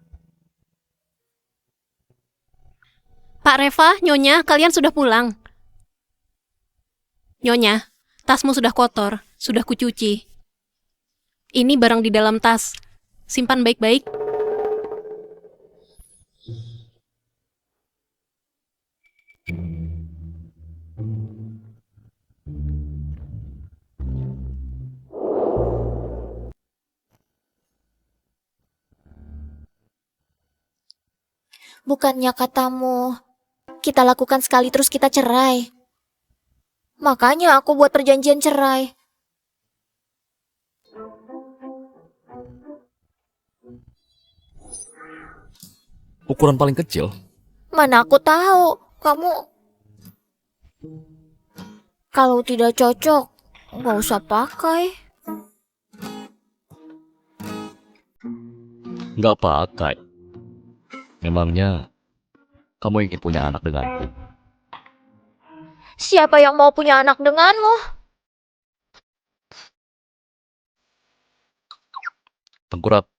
Pak Reva, Nyonya, kalian sudah pulang. Nyonya, tasmu sudah kotor, sudah kucuci. Ini barang di dalam tas. Simpan baik-baik. Bukannya katamu kita lakukan sekali terus kita cerai. Makanya aku buat perjanjian cerai. Ukuran paling kecil? Mana aku tahu, kamu kalau tidak cocok, nggak usah pakai. Nggak pakai. Memangnya kamu ingin punya anak denganku? Siapa yang mau punya anak denganmu? Tengkurap.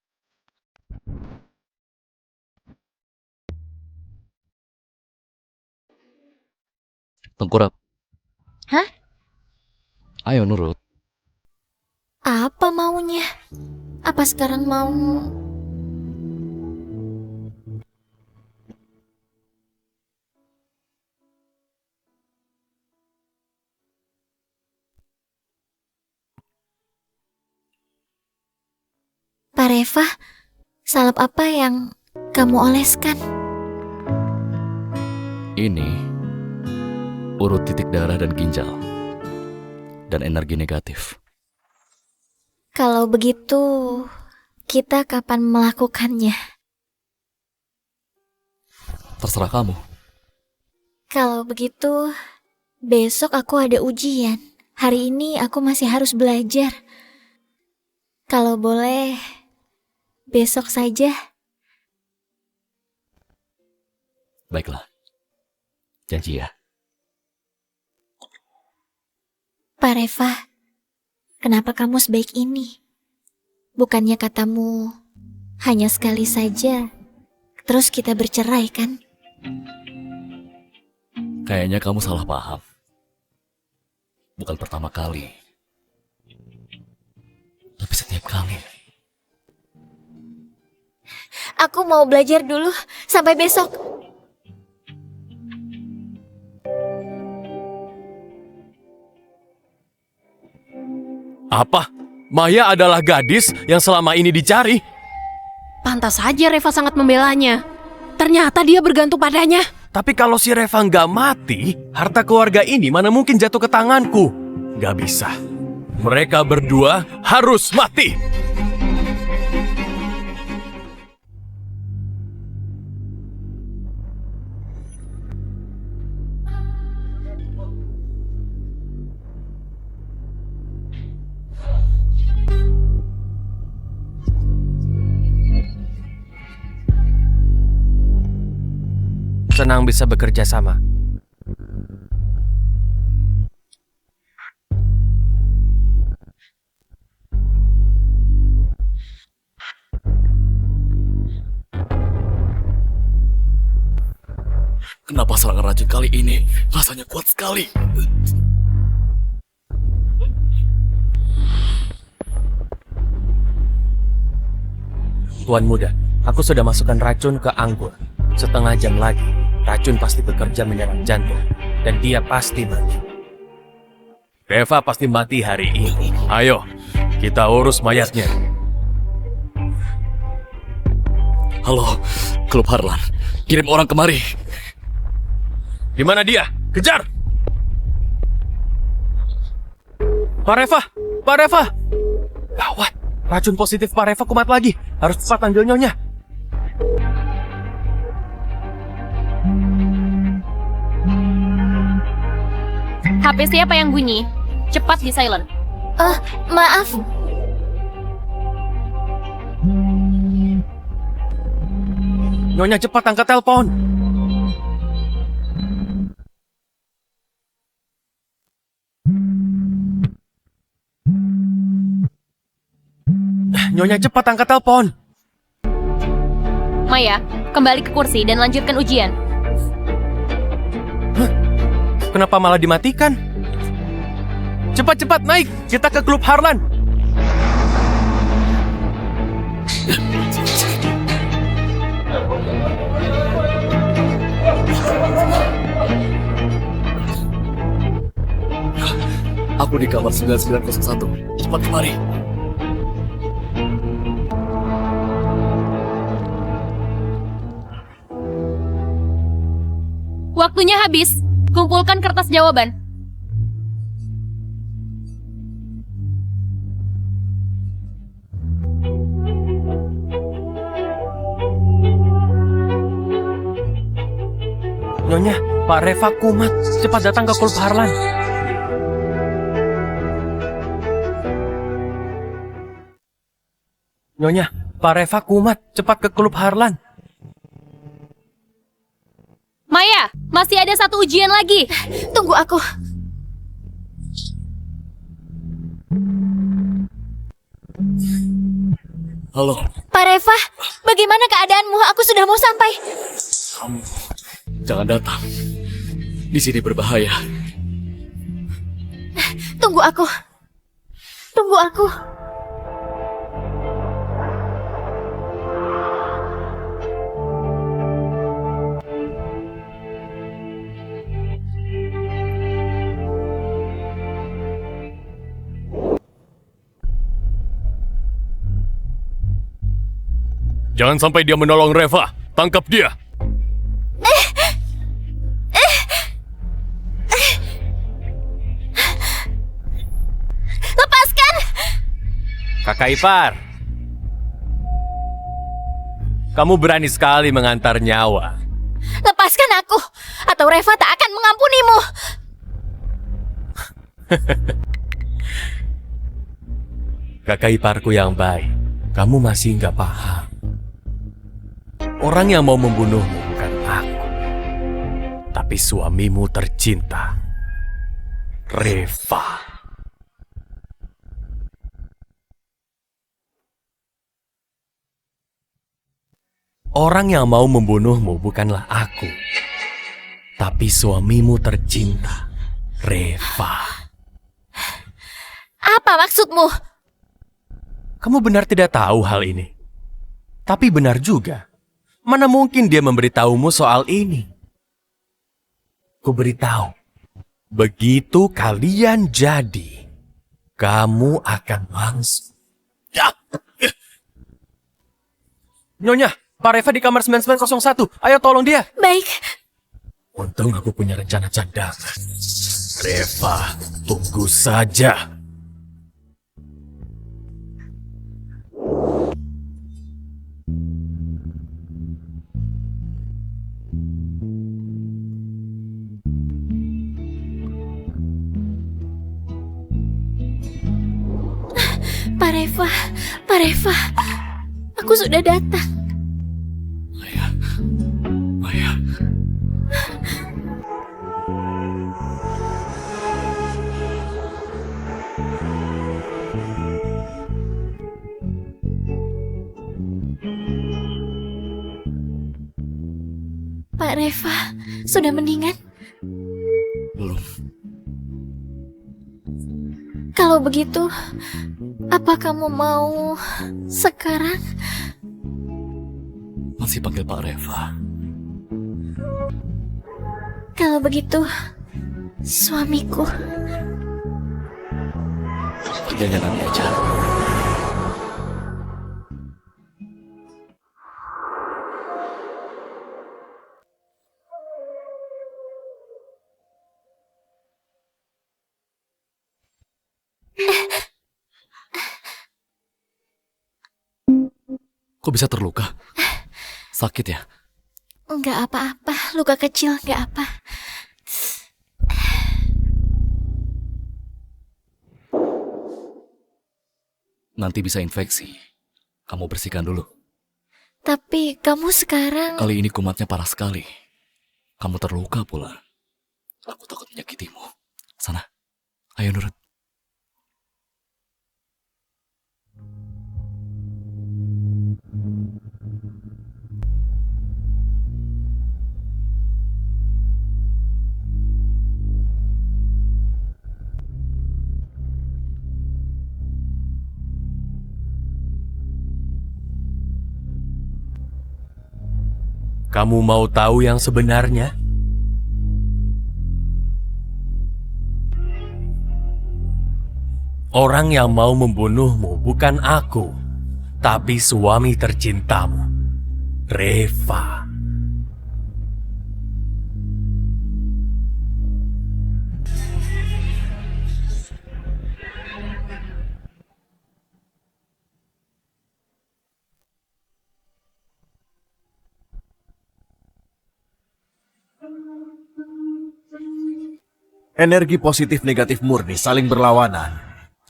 Tengkurap. Hah? Ayo nurut. Apa maunya? Apa sekarang mau? Pak Reva, salep apa yang kamu oleskan? Ini urut titik darah dan ginjal. Dan energi negatif. Kalau begitu, kita kapan melakukannya? Terserah kamu. Kalau begitu, besok aku ada ujian. Hari ini aku masih harus belajar. Kalau boleh, besok saja. Baiklah. Janji ya. Pak Reva, kenapa kamu sebaik ini? Bukannya katamu hanya sekali saja, terus kita bercerai kan? Kayaknya kamu salah paham. Bukan pertama kali. Tapi setiap kali. Aku mau belajar dulu, sampai besok. Apa? Maya adalah gadis yang selama ini dicari? Pantas saja Reva sangat membelanya. Ternyata dia bergantung padanya. Tapi kalau si Reva nggak mati, harta keluarga ini mana mungkin jatuh ke tanganku? Nggak bisa. Mereka berdua harus mati. Senang bisa bekerja sama. Kenapa serangan racun kali ini rasanya kuat sekali? Tuan muda, aku sudah masukkan racun ke anggur. Setengah jam lagi, Racun pasti bekerja menyerang jantung, dan dia pasti mati. Reva pasti mati hari ini. Ayo, kita urus mayatnya. Halo, Klub Harlan. Kirim orang kemari. Di mana dia? Kejar! Pak Reva! Pak Reva! Gawat, racun positif Pak Reva kumat lagi. Harus cepat panggil Nyonya. HP siapa yang bunyi? Cepat di silent. Maaf. Nyonya cepat angkat telepon. Nyonya cepat angkat telepon. Maya, kembali ke kursi dan lanjutkan ujian. Kenapa malah dimatikan? Cepat-cepat naik, kita ke Klub Harlan. Aku di kamar 9901. Cepat kemari. Waktunya habis. Kumpulkan kertas jawaban. Nyonya, Pak Reva kumat. Cepat datang ke Klub Harlan. Nyonya, Pak Reva kumat. Cepat ke Klub Harlan. Maya, masih ada satu ujian lagi. Tunggu aku. Halo, Pak Reva, bagaimana keadaanmu? Aku sudah mau sampai. kamu jangan datang. Di sini berbahaya. Tunggu aku. Tunggu aku. Jangan sampai dia menolong Reva. Tangkap dia. Lepaskan! Kakak ipar. Kamu berani sekali mengantar nyawa. Lepaskan aku, atau Reva tak akan mengampunimu. Kakak iparku yang baik. Kamu masih nggak paham. Orang yang mau membunuhmu bukan aku, tapi suamimu tercinta, Reva. Orang yang mau membunuhmu bukanlah aku, tapi suamimu tercinta, Reva. Apa maksudmu? Kamu benar tidak tahu hal ini. Tapi benar juga. Mana mungkin dia memberitahumu soal ini? Ku beritahu. Begitu kalian jadi, kamu akan langsung. Ya. Nyonya, Pak Reva di kamar 9901. Ayo tolong dia. Baik. Untung aku punya rencana cadangan. Reva, tunggu saja. Pak Reva, Pak Reva, aku sudah datang. Maya. Pak Reva, sudah mendingan? Belum. Kalau begitu, apa kamu mau sekarang? Masih panggil Pak Reva. Kalau begitu, suamiku. Perginya nanti aja. Kok bisa terluka? Sakit ya? Enggak apa-apa, luka kecil, enggak apa. Nanti bisa infeksi. Kamu bersihkan dulu. Tapi kamu sekarang... Kali ini kumatnya parah sekali. Kamu terluka pula. Aku takut menyakitimu. Sana, ayo nurut. Kamu mau tahu yang sebenarnya? Orang yang mau membunuhmu bukan aku, tapi suami tercintamu, Reva. Energi positif negatif murni saling berlawanan.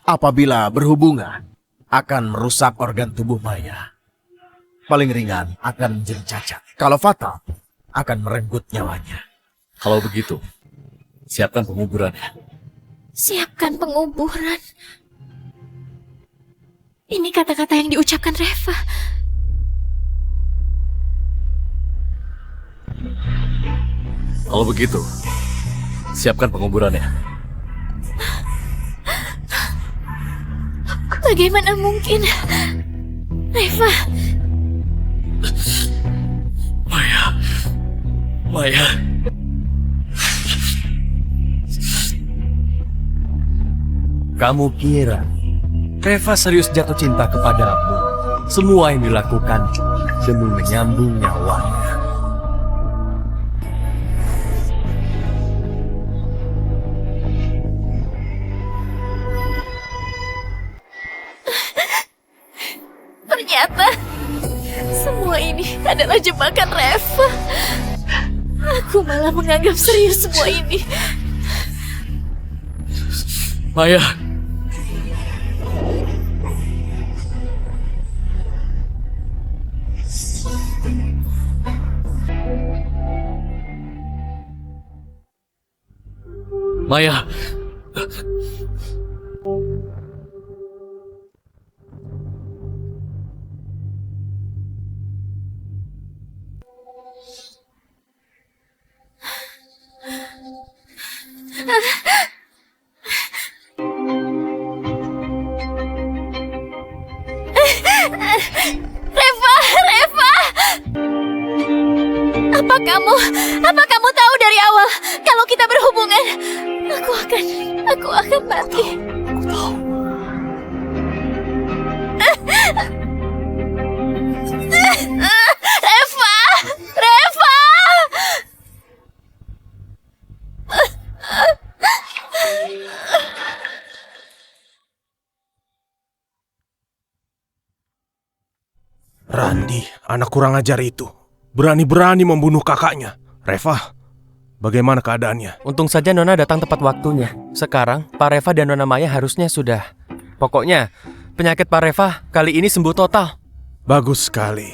Apabila berhubungan, akan merusak organ tubuh Maya. Paling ringan akan menjadi cacat. Kalau fatal, akan merenggut nyawanya. Kalau begitu, siapkan penguburannya. Siapkan penguburan. Ini kata-kata yang diucapkan Reva. Kalau begitu, siapkan penguburannya. Bagaimana mungkin? Reva, Maya. Kamu kira Reva serius jatuh cinta kepadamu? Semua yang dilakukan demi menyambung nyawanya. ternyata semua ini adalah jebakan Reva. Aku malah menganggap serius semua ini. Maya. Maya. Reva! Apa kamu tahu dari awal kalau kita berhubungan? Aku akan mati. Aku tahu. Reva! Randi, anak kurang ajar itu. Berani-berani membunuh kakaknya. Reva, bagaimana keadaannya? Untung saja Nona datang tepat waktunya. Sekarang, Pak Reva dan Nona Maya harusnya sudah. Pokoknya, penyakit Pak Reva kali ini sembuh total. Bagus sekali.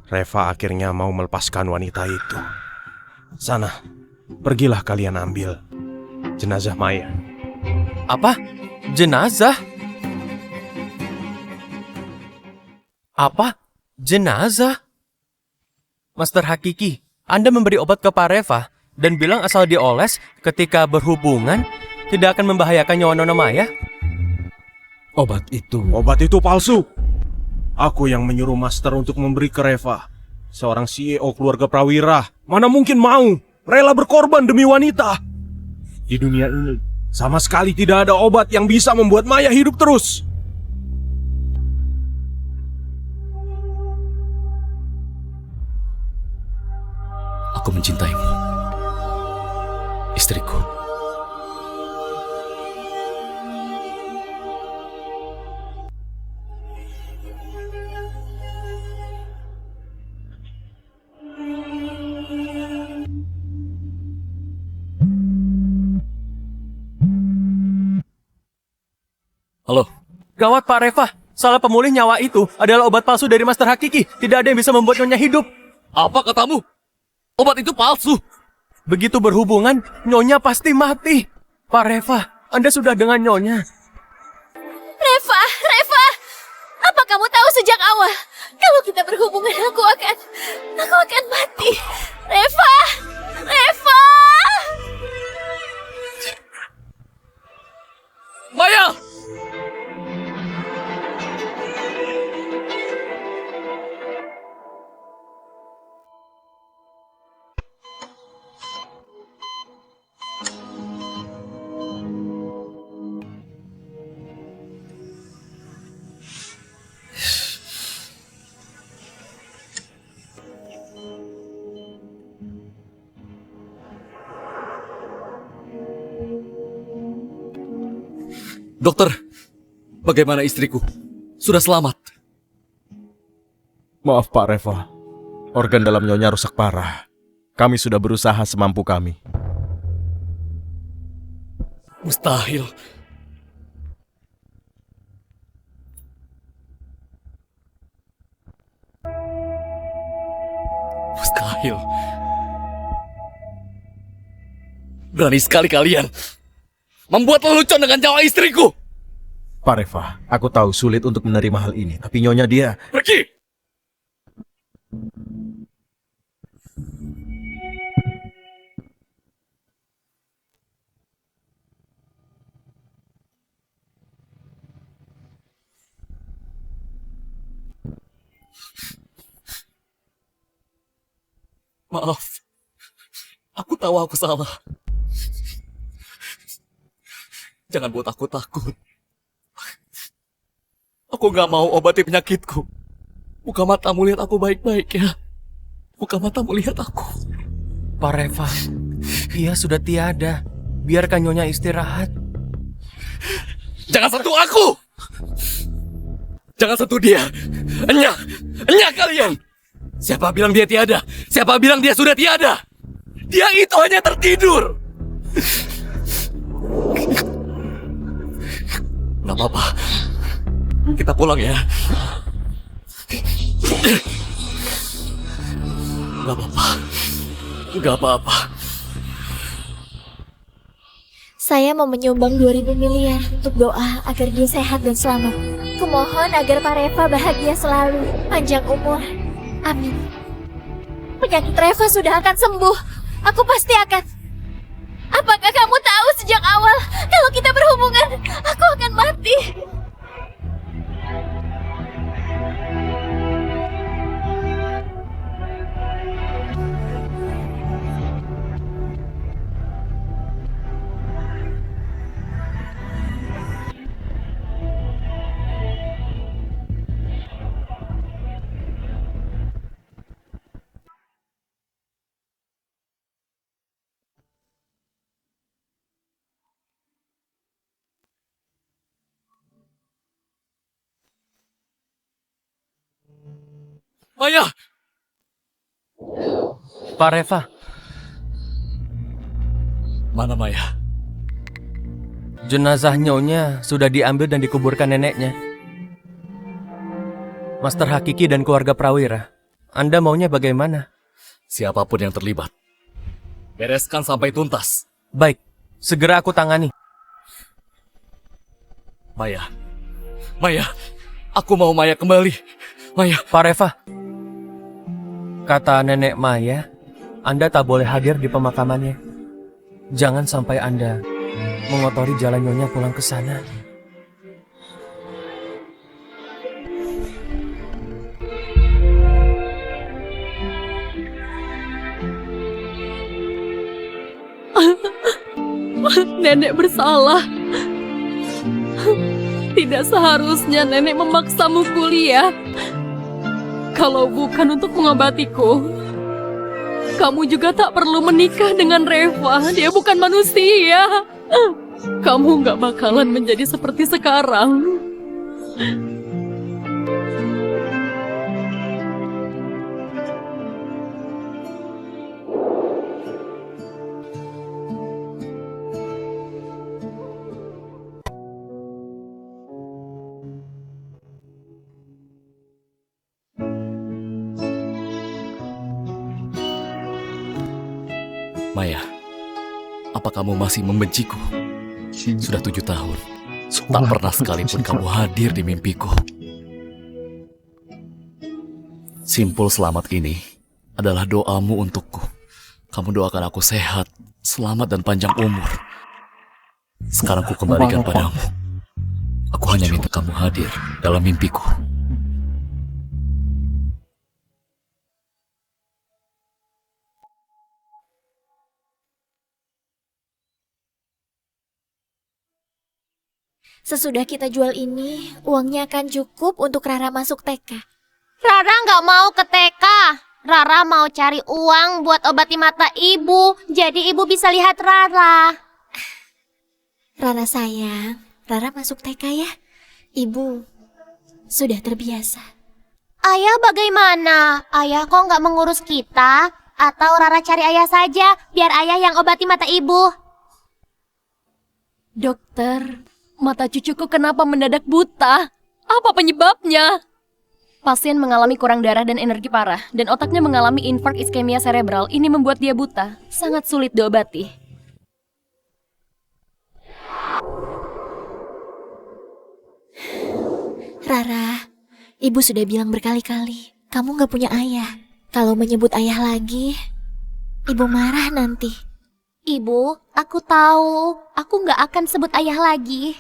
Reva akhirnya mau melepaskan wanita itu. Sana, pergilah kalian ambil jenazah Maya. Apa? Jenazah? Apa? Jenazah? Master Hakiki, Anda memberi obat ke Pak Reva dan bilang asal dioles ketika berhubungan tidak akan membahayakan nyawa Nona Maya? Obat itu palsu. Aku yang menyuruh Master untuk memberi ke Reva. Seorang CEO keluarga Prawira. Mana mungkin mau? rela berkorban demi wanita. Di dunia ini, sama sekali tidak ada obat yang bisa membuat Maya hidup terus. Aku mencintaimu, istriku. Halo, Gawat Pak Reva, salah pemulih nyawa itu adalah obat palsu dari Master Hakiki. Tidak ada yang bisa membuat Nyonya hidup. apa katamu? Obat itu palsu. Begitu berhubungan, Nyonya pasti mati. Pak Reva, Anda sudah dengan Nyonya. Reva, Reva, apa kamu tahu sejak awal kalau kita berhubungan aku akan mati. Reva, Reva. Maya! Dokter, bagaimana istriku? Sudah selamat. Maaf Pak Reva, organ dalam Nyonya rusak parah. Kami sudah berusaha semampu kami. Mustahil. Mustahil. Berani sekali kalian membuat lelucon dengan nyawa istriku. Pak Reva, aku tahu sulit untuk menerima hal ini, tapi Nyonya dia... Pergi! Maaf, aku tahu aku salah. Jangan buat aku takut. Aku gak mau obati penyakitku. Buka matamu lihat aku baik-baik ya. Buka matamu lihat aku. Pak Reva, ia sudah tiada. Biarkan Nyonya istirahat. Jangan sentuh aku! Jangan sentuh dia! Enyah! Enyah kalian! Siapa bilang dia tiada? Siapa bilang dia sudah tiada? Dia itu hanya tertidur! Gak apa-apa. Kita pulang ya. Gak apa-apa. Gak apa-apa. Saya mau menyumbang 2.000 miliar untuk doa agar dia sehat dan selamat. Kumohon agar Pak Reva bahagia selalu, panjang umur. Amin. Penyakit Reva sudah akan sembuh. Aku pasti akan. Apakah kamu tahu sejak awal kalau kita berhubungan, aku akan mati? Maya! Pak Reva, Mana Maya? jenazah Nyonya sudah diambil dan dikuburkan neneknya. Master Hakiki dan keluarga Prawira, Anda maunya bagaimana? Siapapun yang terlibat, bereskan sampai tuntas. Baik, segera aku tangani. Maya, Maya, aku mau Maya kembali. Maya, Pak Reva, kata Nenek Maya, Anda tak boleh hadir di pemakamannya. Jangan sampai Anda mengotori jalan Nyonya pulang ke sana. Nenek bersalah. Tidak seharusnya nenek memaksamu kuliah. Kalau bukan untuk mengobatiku, kamu juga tak perlu menikah dengan Reva. Dia bukan manusia. Kamu nggak bakalan menjadi seperti sekarang. Maya, apa kamu masih membenciku? Sudah 7 tahun, tak pernah sekalipun kamu hadir di mimpiku. Simpul selamat ini adalah doamu untukku. Kamu doakan aku sehat, selamat dan panjang umur. Sekarang ku kembalikan padamu. Aku hanya minta kamu hadir dalam mimpiku. Sesudah kita jual ini, uangnya akan cukup untuk Rara masuk TK. Rara nggak mau ke TK. Rara mau cari uang buat obati mata ibu. Jadi ibu bisa lihat Rara. Rara sayang, Rara masuk TK ya. Ibu sudah terbiasa. Ayah bagaimana? Ayah kok nggak mengurus kita? Atau Rara cari ayah saja, biar ayah yang obati mata ibu? Dokter, mata cucuku kenapa mendadak buta? Apa penyebabnya? Pasien mengalami kurang darah dan energi parah, dan otaknya mengalami infark iskemia cerebral. Ini membuat dia buta, sangat sulit diobati. Rara, ibu sudah bilang berkali-kali, kamu gak punya ayah. Kalau menyebut ayah lagi, ibu marah nanti. Ibu, aku tahu, aku nggak akan sebut ayah lagi.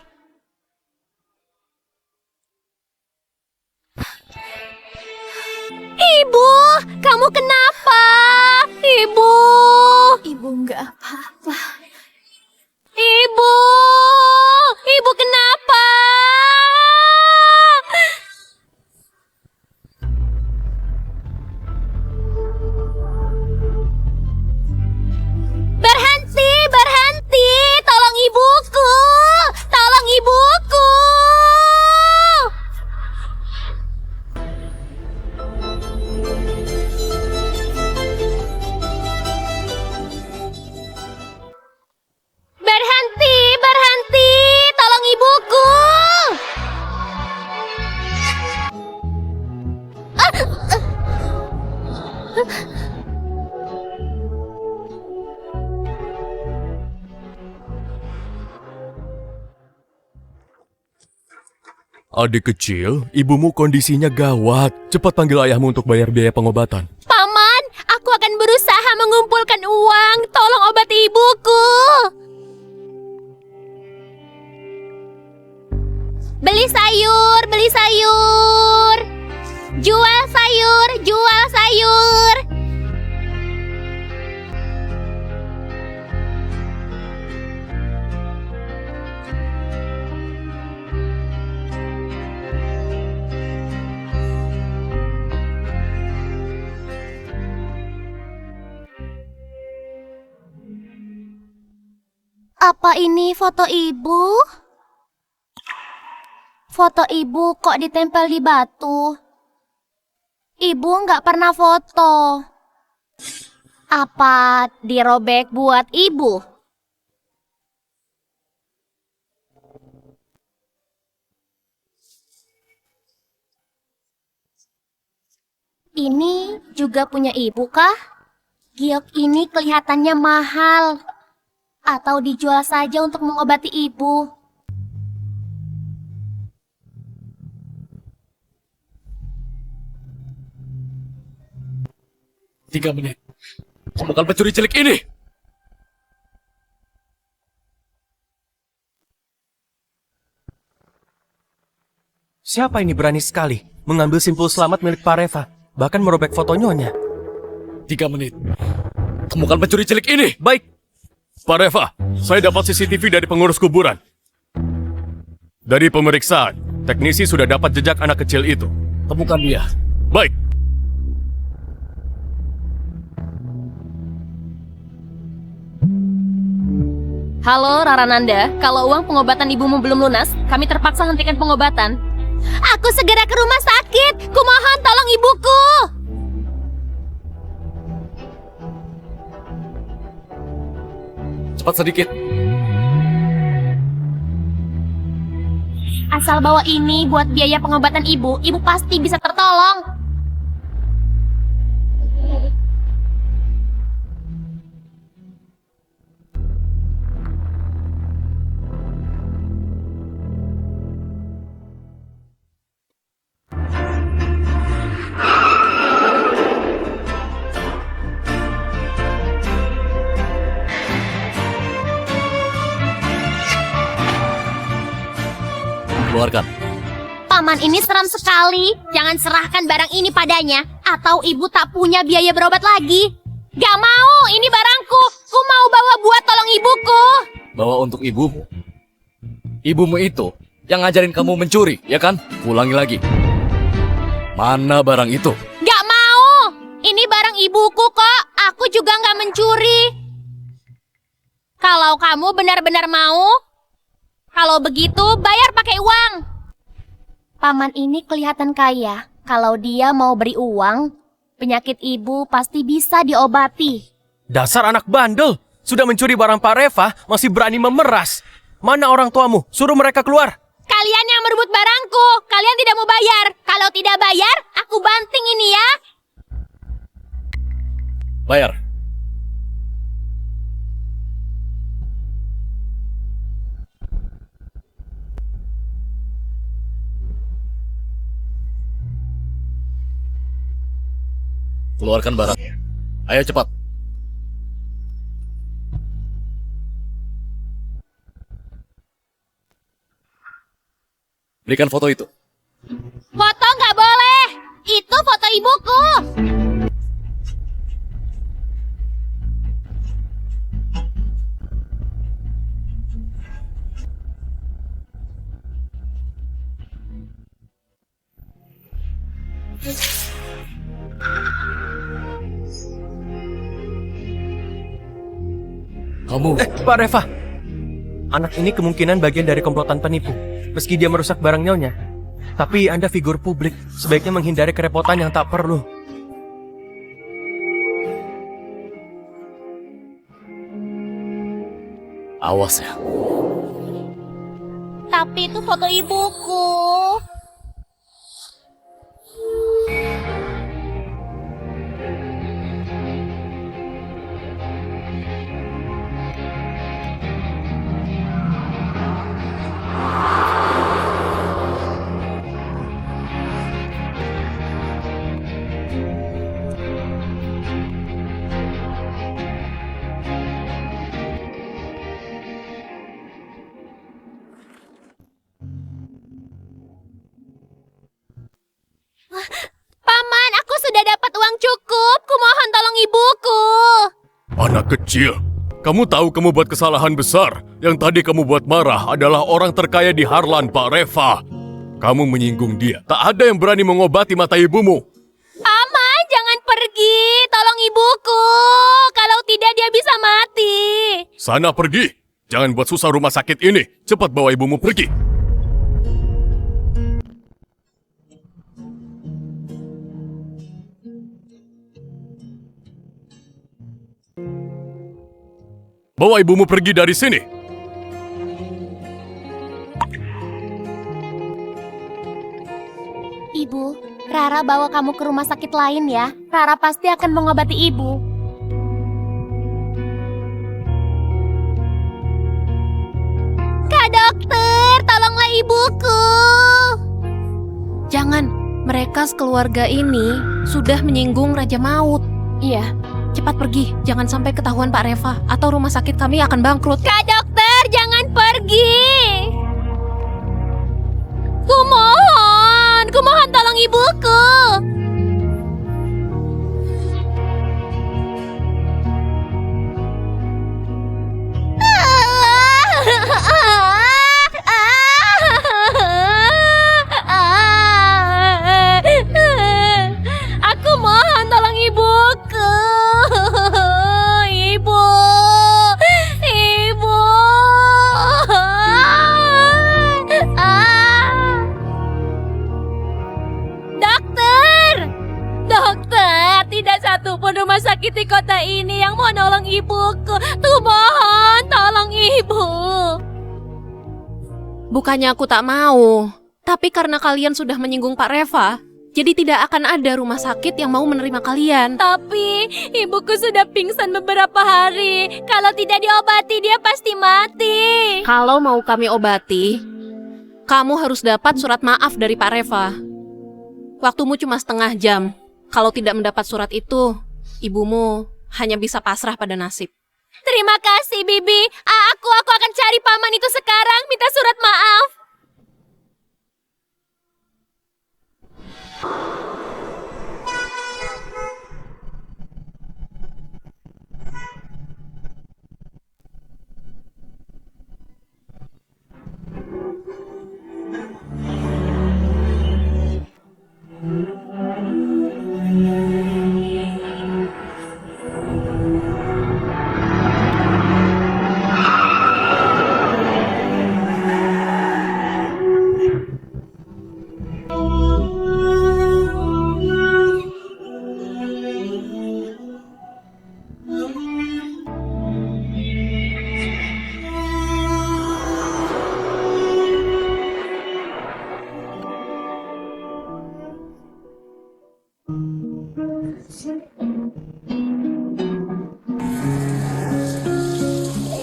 Ibu, kamu kenapa? Ibu, Ibu gak apa-apa. ibu, ibu kenapa? Berhenti, berhenti, tolong ibuku, tolong ibuku. Berhenti, berhenti, tolong ibuku. Adik kecil, ibumu kondisinya gawat. Cepat panggil ayahmu untuk bayar biaya pengobatan. Paman, aku akan berusaha mengumpulkan uang. Tolong obati ibuku. Beli sayur, beli sayur. Jual sayur, jual sayur. Apa ini foto ibu? Foto ibu kok ditempel di batu? Ibu nggak pernah foto. Apa dirobek buat ibu? Ini juga punya ibu kah? Giok ini kelihatannya mahal. Atau dijual saja untuk mengobati ibu. 3 menit. Temukan pencuri cilik ini. Siapa ini berani sekali mengambil simpul selamat milik Pak Reva, bahkan merobek foto nyonya? 3 menit. Temukan pencuri cilik ini. Baik. Pak Reva, saya dapat CCTV dari pengurus kuburan. Dari pemeriksaan, teknisi sudah dapat jejak anak kecil itu. Temukan dia. Baik. Halo Rarananda, kalau uang pengobatan ibumu belum lunas, kami terpaksa hentikan pengobatan. Aku segera ke rumah sakit. Kumohon tolong ibuku. Cepat sedikit. Asal bawa ini buat biaya pengobatan ibu, ibu pasti bisa tertolong. Keluarkan. Paman ini seram sekali. Jangan serahkan barang ini padanya, atau ibu tak punya biaya berobat lagi. Gak mau, ini barangku. Ku mau bawa buat tolong ibuku. Bawa untuk ibumu. Ibumu itu yang ngajarin kamu mencuri, ya kan? Ulangi lagi. Mana barang itu? Gak mau. Ini barang ibuku kok. Aku juga gak mencuri. Kalau kamu benar-benar mau, kalau begitu bayar pakai uang. Paman ini kelihatan kaya. Kalau dia mau beri uang, penyakit ibu pasti bisa diobati. Dasar anak bandel. Sudah mencuri barang Pak Reva, masih berani memeras. Mana orang tuamu? Suruh mereka keluar. Kalian yang merebut barangku. Kalian tidak mau bayar. Kalau tidak bayar, aku banting ini ya. Bayar. Keluarkan barang. Ayo cepat. Berikan foto itu. Foto nggak boleh. Itu foto ibuku. Kamu. Pak Reva. Anak ini kemungkinan bagian dari komplotan penipu. Meski dia merusak barang nyonya. Tapi Anda figur publik. Sebaiknya menghindari kerepotan yang tak perlu. Awas ya. Tapi itu foto ibuku. Paman, aku sudah dapat uang cukup. Kumohon tolong ibuku. Anak kecil, kamu tahu kamu buat kesalahan besar. Yang tadi kamu buat marah adalah orang terkaya di Harlan, Pak Reva. Kamu menyinggung dia. Tak ada yang berani mengobati mata ibumu. Paman, jangan pergi. Tolong ibuku. Kalau tidak dia bisa mati. Sana pergi. Jangan buat susah rumah sakit ini. Cepat bawa ibumu pergi. Bawa ibumu pergi dari sini. Ibu, Rara bawa kamu ke rumah sakit lain ya. Rara pasti akan mengobati ibu. Kak dokter, tolonglah ibuku. Jangan, mereka sekeluarga ini sudah menyinggung Raja Maut. Iya. Cepat pergi, jangan sampai ketahuan Pak Reva atau rumah sakit kami akan bangkrut. Kak dokter, jangan pergi. Kumohon tolong ibuku. Bukannya aku tak mau, tapi karena kalian sudah menyinggung Pak Reva, jadi tidak akan ada rumah sakit yang mau menerima kalian. Tapi ibuku sudah pingsan beberapa hari. Kalau tidak diobati dia pasti mati. Kalau mau kami obati, kamu harus dapat surat maaf dari Pak Reva. Waktumu cuma setengah jam. Kalau tidak mendapat surat itu, ibumu hanya bisa pasrah pada nasib. Terima kasih, Bibi. Aku akan cari paman itu sekarang, minta surat maaf.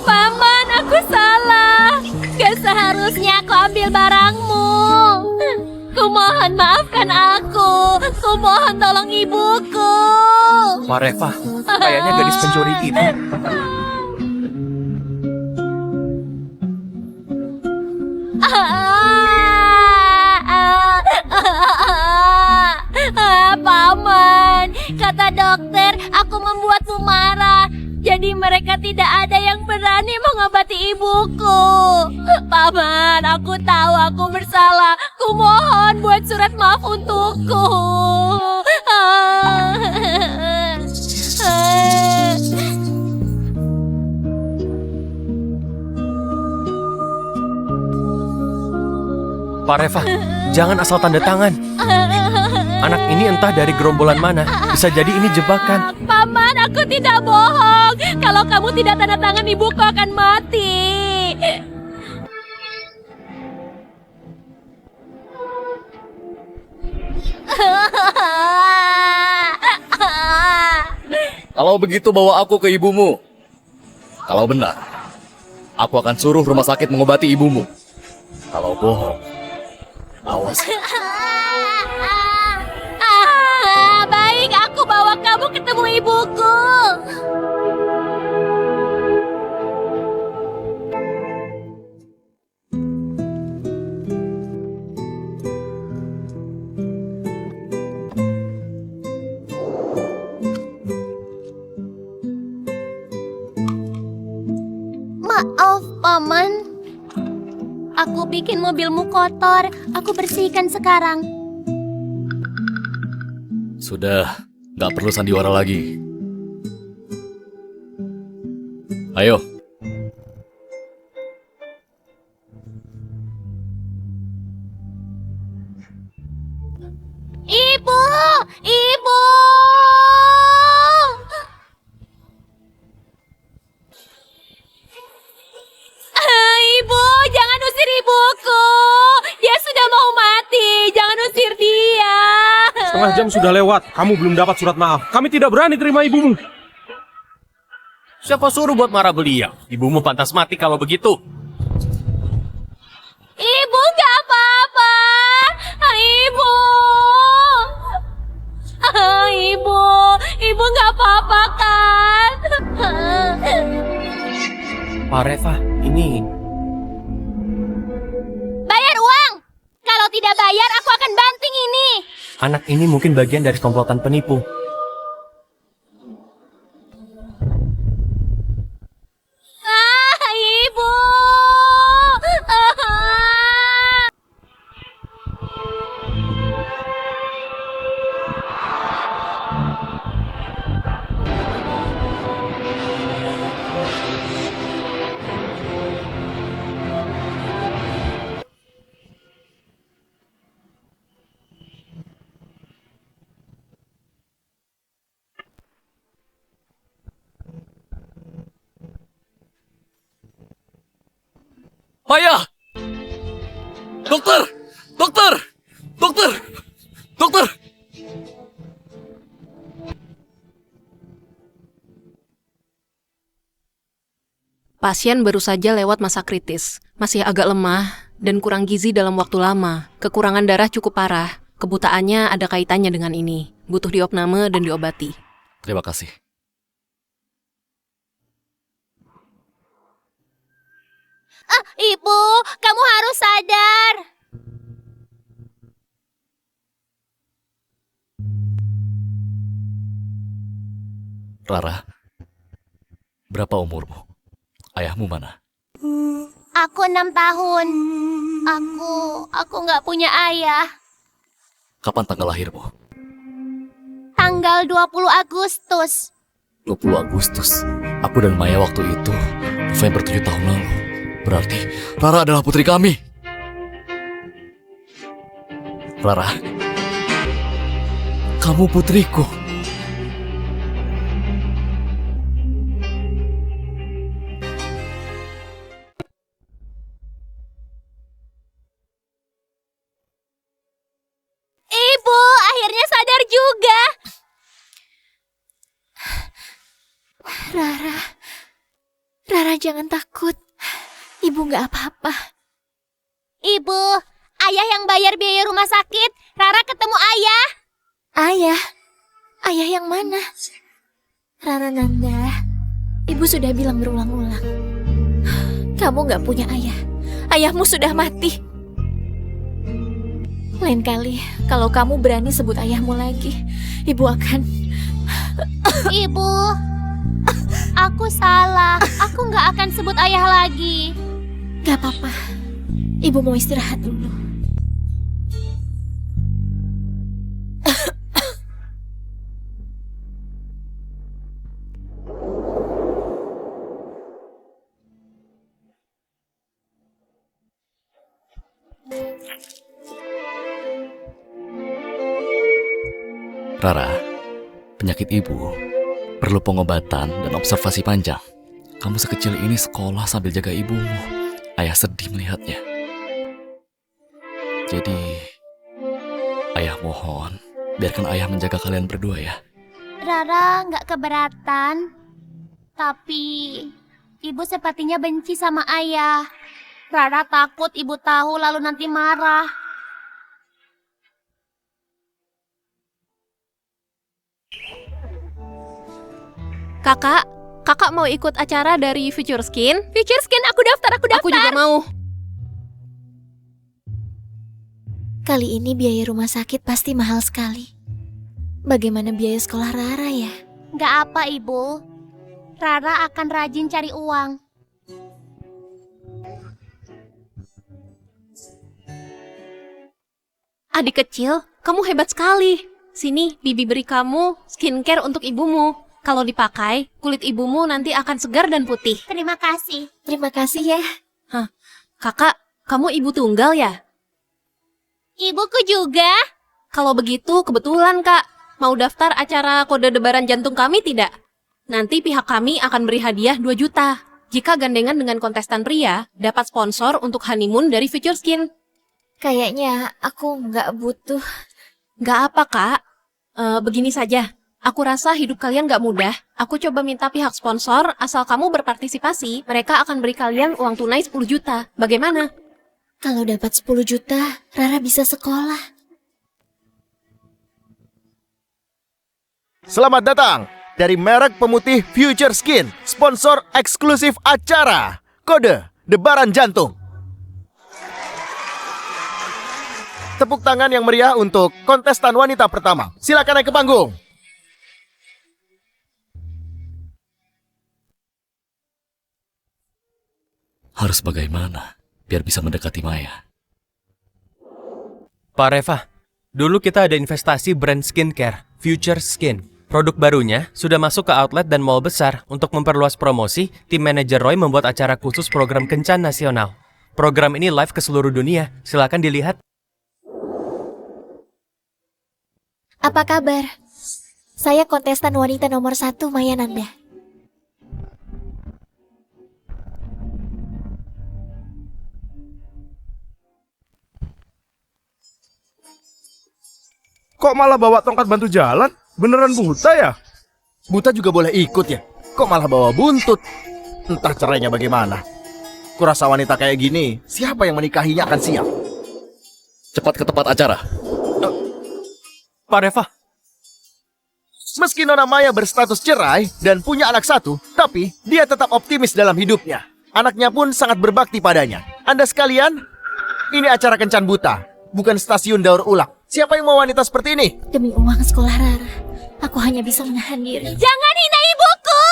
Paman, aku salah. Gak seharusnya aku ambil barangmu. Kumohon maafkan aku. Kumohon tolong ibuku. Pak Reva, kayaknya gadis pencuri itu. Paman, kata dokter, aku membuatmu marah. Jadi mereka tidak ada yang berani mengobati ibuku. Paman, aku tahu aku bersalah. Kumohon buat surat maaf untukku. Pak Reva, jangan asal tanda tangan. Anak ini entah dari gerombolan mana. Bisa jadi ini jebakan. Paman, aku tidak bohong. Kalau kamu tidak tanda tangan, ibuku akan mati. Kalau begitu bawa aku ke ibumu. Kalau benar, aku akan suruh rumah sakit mengobati ibumu. Kalau bohong, awas. Baik, aku bawa kamu ketemu ibuku. Maaf, Paman. Aku bikin mobilmu kotor. Aku bersihkan sekarang. Sudah, nggak perlu sandiwara lagi. Ayo. Ibu! Ibu! Ibu, jangan usir ibuku. Dia sudah mau mati. Jangan usir dia. Setengah jam sudah lewat, kamu belum dapat surat maaf. Kami tidak berani terima ibumu. Siapa suruh buat marah beliau? Ibumu pantas mati kalau begitu. Ibu nggak apa-apa. Ibu. Ibu nggak apa-apa kan? Pak Reva, ini... Bayar uang. Kalau tidak bayar, aku akan banting ini. Anak ini mungkin bagian dari komplotan penipu. Ibu. Ayah! Dokter! Dokter! Dokter! Dokter! Pasien baru saja lewat masa kritis, masih agak lemah dan kurang gizi dalam waktu lama. Kekurangan darah cukup parah. Kebutaannya ada kaitannya dengan ini. Butuh diopname dan diobati. Terima kasih. Ibu, kamu harus sadar. Rara, berapa umurmu? Ayahmu mana? Aku 6 tahun. Aku nggak punya ayah. Kapan tanggal lahirmu? Tanggal 20 Agustus. 20 Agustus. Aku dan Maya waktu itu November 7 tahun lalu. Berarti Rara adalah putri kami. Rara, kamu putriku. Ibu, akhirnya sadar juga. Rara jangan takut. Ibu nggak apa-apa. Ibu, ayah yang bayar biaya rumah sakit. Rara ketemu ayah. Ayah? Ayah yang mana? Rara Nanda, ibu sudah bilang berulang-ulang. Kamu nggak punya ayah. Ayahmu sudah mati. Lain kali, kalau kamu berani sebut ayahmu lagi, ibu akan... Ibu, aku salah. Aku nggak akan sebut ayah lagi. Gak apa-apa. Ibu mau istirahat dulu. Rara, penyakit ibu perlu pengobatan dan observasi panjang. Kamu sekecil ini sekolah sambil jaga ibumu. Ayah sedih melihatnya. Jadi, ayah mohon, biarkan ayah menjaga kalian berdua ya. Rara nggak keberatan. Tapi ibu sepertinya benci sama ayah. Rara takut ibu tahu lalu nanti marah. Kakak mau ikut acara dari Future Skin? Future Skin, aku daftar. Aku juga mau. Kali ini biaya rumah sakit pasti mahal sekali. Bagaimana biaya sekolah Rara ya? Nggak apa, Ibu. Rara akan rajin cari uang. Adik kecil, kamu hebat sekali. Sini, Bibi beri kamu skincare untuk ibumu. Kalau dipakai, kulit ibumu nanti akan segar dan putih. Terima kasih. Terima kasih ya. Kakak, kamu ibu tunggal ya? Ibuku juga. Kalau begitu, kebetulan Kak. Mau daftar acara kode debaran jantung kami tidak? Nanti pihak kami akan beri hadiah 2 juta. Jika gandengan dengan kontestan pria, dapat sponsor untuk honeymoon dari Future Skin. Kayaknya aku nggak butuh. Nggak apa, Kak. Begini saja. Aku rasa hidup kalian nggak mudah. Aku coba minta pihak sponsor, asal kamu berpartisipasi, mereka akan beri kalian uang tunai 10 juta. Bagaimana? Kalau dapat 10 juta, Rara bisa sekolah. Selamat datang dari merek pemutih Future Skin, sponsor eksklusif acara Kode Debaran Jantung. Tepuk tangan yang meriah untuk kontestan wanita pertama. Silakan naik ke panggung. Harus bagaimana biar bisa mendekati Maya? Pak Reva, dulu kita ada investasi brand skincare, Future Skin. Produk barunya sudah masuk ke outlet dan mall besar. Untuk memperluas promosi, tim manajer Roy membuat acara khusus program Kencan Nasional. Program ini live ke seluruh dunia. Silakan dilihat. Apa kabar? Saya kontestan wanita nomor 1, Maya Nanda. Kok malah bawa tongkat bantu jalan? Beneran buta ya? Buta juga boleh ikut ya? Kok malah bawa buntut? Entah cerainya bagaimana. Kurasa wanita kayak gini, siapa yang menikahinya akan siap. Cepat ke tempat acara. Pak Reva, Meski Nona Maya berstatus cerai dan punya anak satu, tapi dia tetap optimis dalam hidupnya. Anaknya pun sangat berbakti padanya. Anda sekalian, ini acara kencan buta, bukan stasiun daur ulang. Siapa yang mau wanita seperti ini? Demi uang sekolah Rara, aku hanya bisa menahan diri. Jangan hina ibuku!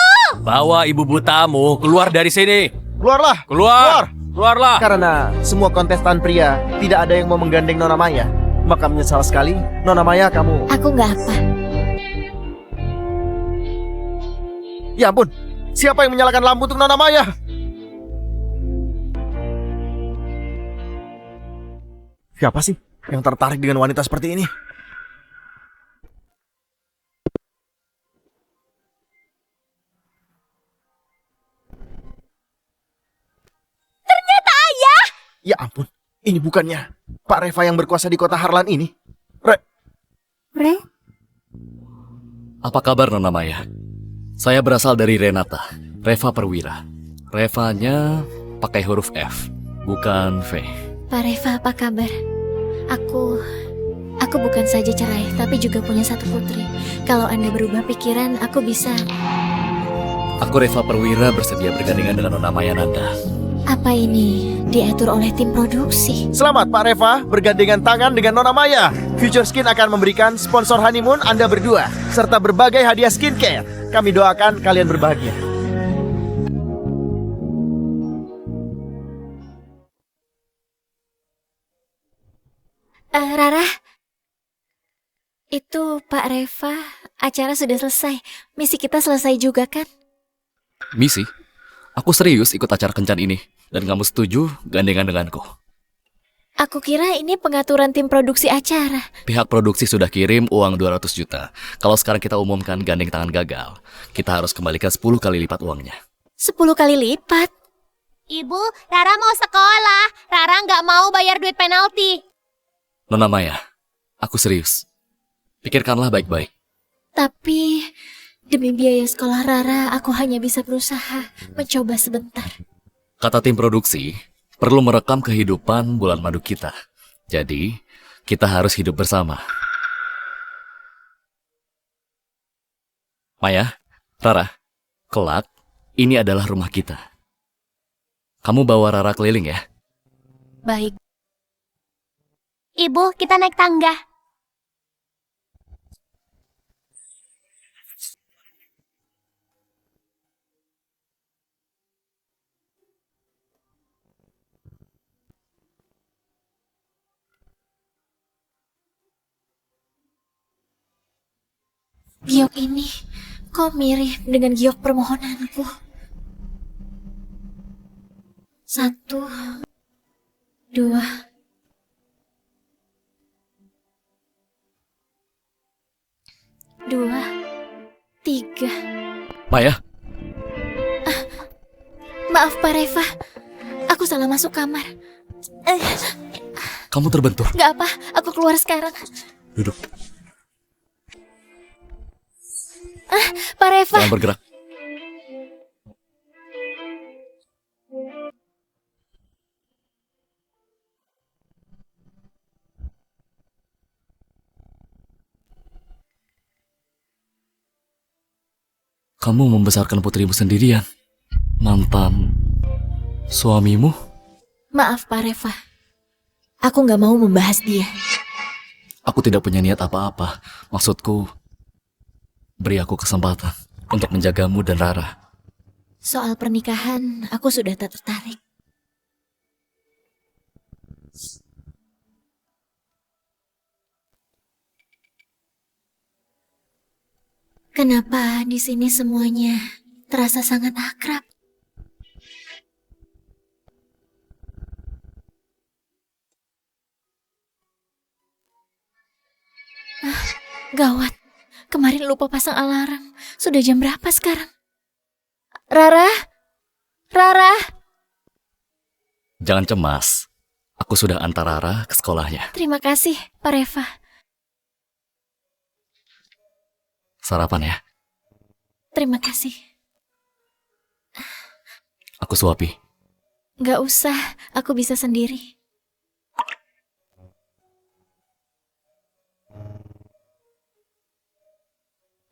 bawa ibu butamu keluar dari sini. Keluarlah! Keluar! Keluarlah! Karena semua kontestan pria tidak ada yang mau menggandeng Nona Maya. Maka menyesal sekali, Nona Maya kamu... Aku nggak apa. Ya ampun, siapa yang menyalakan lampu untuk Nona Maya? Siapa sih yang tertarik dengan wanita seperti ini? Ternyata ayah! Ya ampun, ini bukannya Pak Reva yang berkuasa di kota Harlan ini? Re? Apa kabar Nona Maya? Saya berasal dari Renata, Reva Perwira. Revanya pakai huruf F, bukan V. Pak Reva, apa kabar? Aku bukan saja cerai, tapi juga punya satu putri. Kalau Anda berubah pikiran, aku bisa... Aku Reva Perwira bersedia bergandengan dengan Nona Maya Nanda. Apa ini diatur oleh tim produksi? Selamat Pak Reva, bergandengan tangan dengan Nona Maya. Future Skin akan memberikan sponsor honeymoon Anda berdua, serta berbagai hadiah skincare. Kami doakan kalian berbahagia. Rara, itu Pak Reva, acara sudah selesai. Misi kita selesai juga kan? Misi? Aku serius ikut acara kencan ini. Dan kamu setuju gandengan denganku. Aku kira ini pengaturan tim produksi acara. Pihak produksi sudah kirim uang 200 juta. Kalau sekarang kita umumkan gandeng tangan gagal, kita harus kembalikan 10 kali lipat uangnya. 10 kali lipat? Ibu, Rara mau sekolah. Rara nggak mau bayar duit penalti. Nona Maya, aku serius. Pikirkanlah baik-baik. Tapi demi biaya sekolah Rara, aku hanya bisa berusaha mencoba sebentar. Kata tim produksi, perlu merekam kehidupan bulan madu kita. Jadi, kita harus hidup bersama. Maya, Rara, kelak, ini adalah rumah kita. Kamu bawa Rara keliling ya? Baik. Ibu, kita naik tangga. Giok ini kok mirip dengan giok permohonanku. 1, 2, 3. Maya, Maaf Pak Reva, aku salah masuk kamar. kamu terbentur. Gak apa, aku keluar sekarang. Duduk, Pak Reva, jangan bergerak. Kamu membesarkan putrimu sendirian. Mantan suamimu? maaf Pak Reva. Aku gak mau membahas dia. Aku tidak punya niat apa-apa. Maksudku, beri aku kesempatan untuk menjagamu dan Rara. Soal pernikahan, aku sudah tak tertarik. Kenapa di sini semuanya terasa sangat akrab? Gawat. Kemarin lupa pasang alarm. Sudah jam berapa sekarang? Rara? Rara? Jangan cemas. Aku sudah antar Rara ke sekolahnya. Terima kasih, Pak Reva. Sarapan ya. Terima kasih. Aku suapi. Nggak usah, aku bisa sendiri.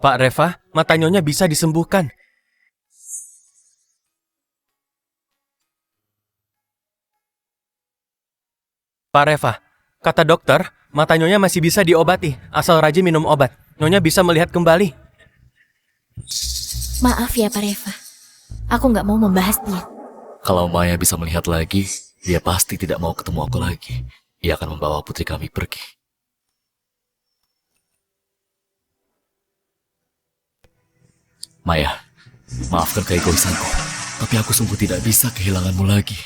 Pak Reva, mata Nyonya bisa disembuhkan. Pak Reva, kata dokter, mata Nyonya masih bisa diobati, asal rajin minum obat. Nyonya bisa melihat kembali. Maaf ya Pak Reva, aku nggak mau membahas dia. Kalau Maya bisa melihat lagi, dia pasti tidak mau ketemu aku lagi. Ia akan membawa putri kami pergi. Maya, maafkan keegoisanku, tapi aku sungguh tidak bisa kehilanganmu lagi.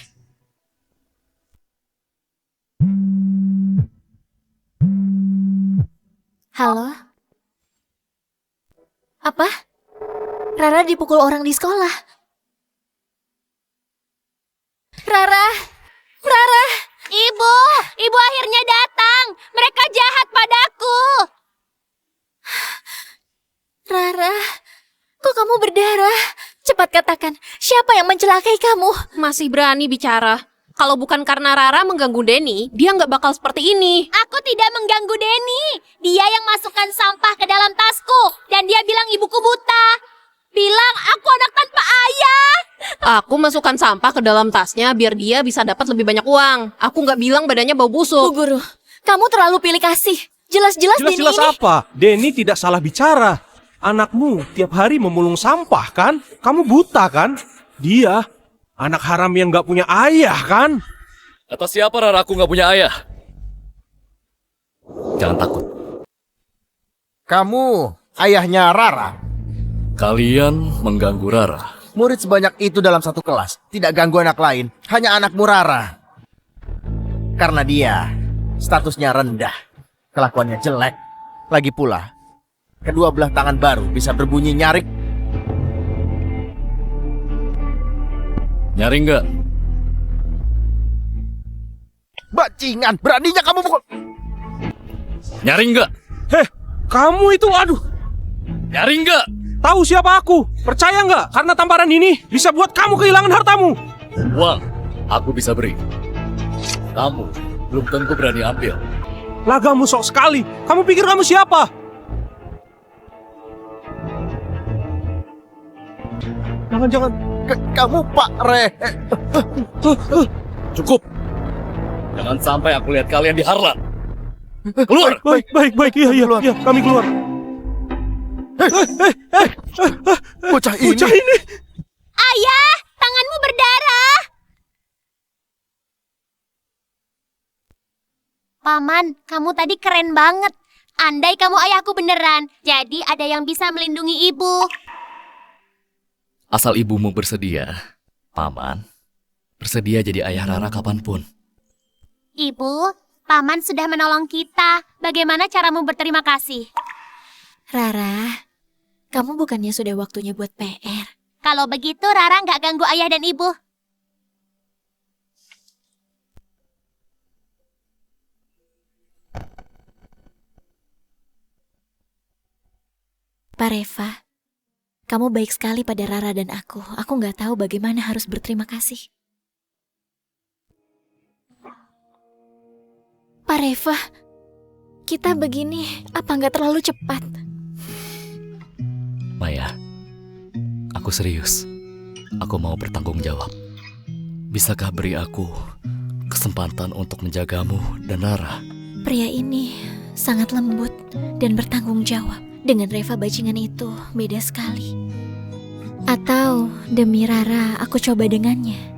Halo? Apa? Rara dipukul orang di sekolah. Rara! Rara! Ibu akhirnya datang. Mereka jahat padaku. Rara, kok kamu berdarah? Cepat katakan, siapa yang mencelakai kamu? Masih berani bicara. Kalau bukan karena Rara mengganggu Denny, dia nggak bakal seperti ini. Aku tidak mengganggu Denny. Dia yang masukkan sampah ke dalam tasku. Dan dia bilang ibuku buta. Bilang aku anak tanpa ayah. Aku masukkan sampah ke dalam tasnya biar dia bisa dapat lebih banyak uang. Aku nggak bilang badannya bau Bu busuk. Guru, kamu terlalu pilih kasih. Jelas-jelas Denny Jelas-jelas ini... apa? Denny tidak salah bicara. Anakmu tiap hari memulung sampah kan? Kamu buta kan? Dia anak haram yang gak punya ayah kan? Kata siapa Rara aku nggak punya ayah? Jangan takut. Kamu ayahnya Rara. Kalian mengganggu Rara. Murid sebanyak itu dalam satu kelas. Tidak ganggu anak lain. Hanya anakmu Rara. Karena dia statusnya rendah. Kelakuannya jelek. Lagi pula, kedua belah tangan baru bisa berbunyi nyaring. Nyari nggak? Bajingan, beraninya kamu pukul. Nyari nggak? Heh, kamu itu aduh. Nyari nggak? Tahu siapa aku? Percaya nggak? Karena tamparan ini bisa buat kamu kehilangan hartamu. Uang, aku bisa beri. Kamu belum tentu berani ambil. Lagamu sok sekali. Kamu pikir kamu siapa? Jangan-jangan Kamu Pak Re. Cukup. Jangan sampai aku lihat kalian di Harlan. Keluar. baik, iya, kami keluar. Bocah ini. Bocah ini. Ayah, tanganmu berdarah. Paman, kamu tadi keren banget. Andai kamu ayahku beneran, jadi ada yang bisa melindungi ibu. Asal ibumu bersedia, Paman, bersedia jadi ayah Rara kapanpun. Ibu, Paman sudah menolong kita. Bagaimana caramu berterima kasih? Rara, kamu bukannya sudah waktunya buat PR? Kalau begitu, Rara nggak ganggu ayah dan ibu. Pak Reva, kamu baik sekali pada Rara dan aku. Aku nggak tahu bagaimana harus berterima kasih. Pak Reva, kita begini apa nggak terlalu cepat? Maya, aku serius. Aku mau bertanggung jawab. Bisakah beri aku kesempatan untuk menjagamu dan Rara? Pria ini sangat lembut dan bertanggung jawab. Dengan Reva bajingan itu beda sekali. Atau demi Rara aku coba dengannya.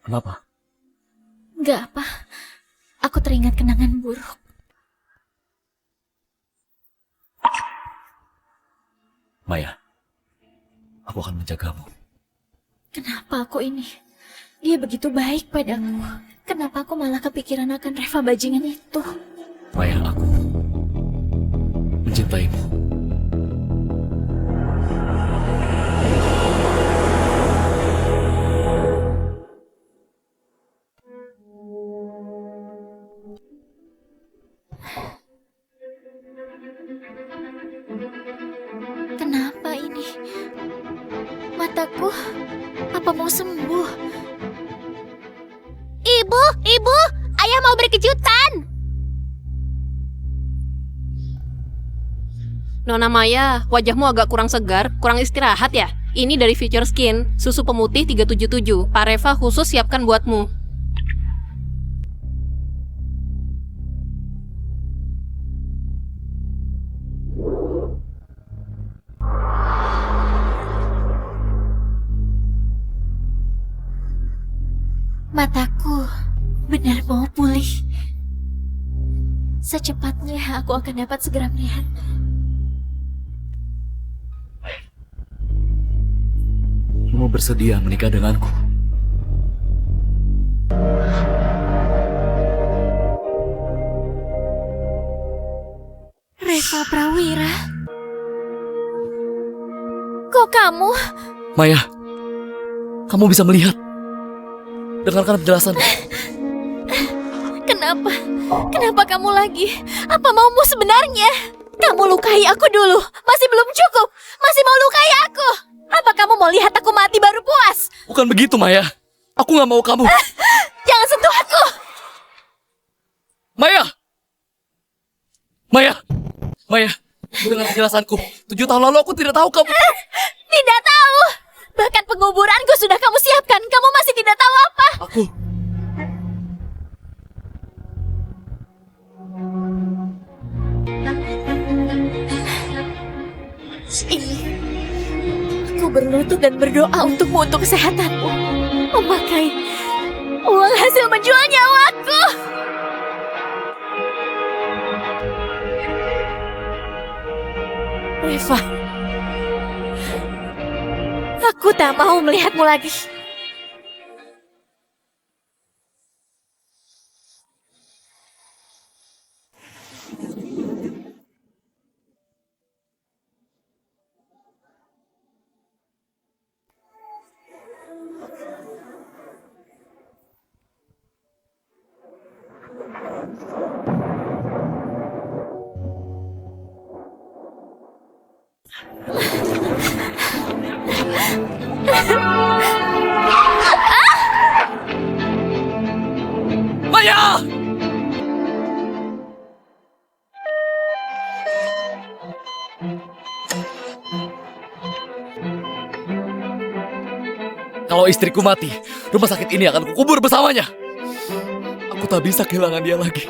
Kenapa? Gak apa, aku teringat kenangan buruk. Maya, aku akan menjagamu. Kenapa aku ini? Dia begitu baik padaku. Kenapa aku malah kepikiran akan Reva bajingan itu? Maya, aku mencintai mencintaimu. Kenapa ini? Mataku, apa mau sembuh? Ibu, ayah mau beri kejutan. Nona Maya, wajahmu agak kurang segar, kurang istirahat ya? Ini dari Future Skin, susu pemutih 377. Pak Reva khusus siapkan buatmu. Mataku benar mau pulih. Secepatnya aku akan dapat segera melihat. Kamu bersedia menikah denganku? Reva Prawira. Kok kamu? Maya, kamu bisa melihat. Dengarkan penjelasan. Kenapa? Kenapa kamu lagi? Apa maumu sebenarnya? Kamu lukai aku dulu. Masih belum cukup. Masih mau lukai aku. Apa kamu mau lihat aku mati baru puas? Bukan begitu, Maya. Aku gak mau kamu. Jangan sentuh aku. Maya! Maya! Maya, dengar penjelasanku. 7 tahun lalu aku tidak tahu kamu. Tidak tahu. Bahkan penguburanku sudah kamu siapkan. Kamu masih tidak tahu apa. Aku... Ini. Aku berlutut dan berdoa untukmu untuk kesehatanmu. Memakai uang hasil menjual nyawaku. Reva. Aku tak mau melihatmu lagi. Maya! Kalau istriku mati, rumah sakit ini akan kukubur bersamanya. Aku tak bisa kehilangan dia lagi.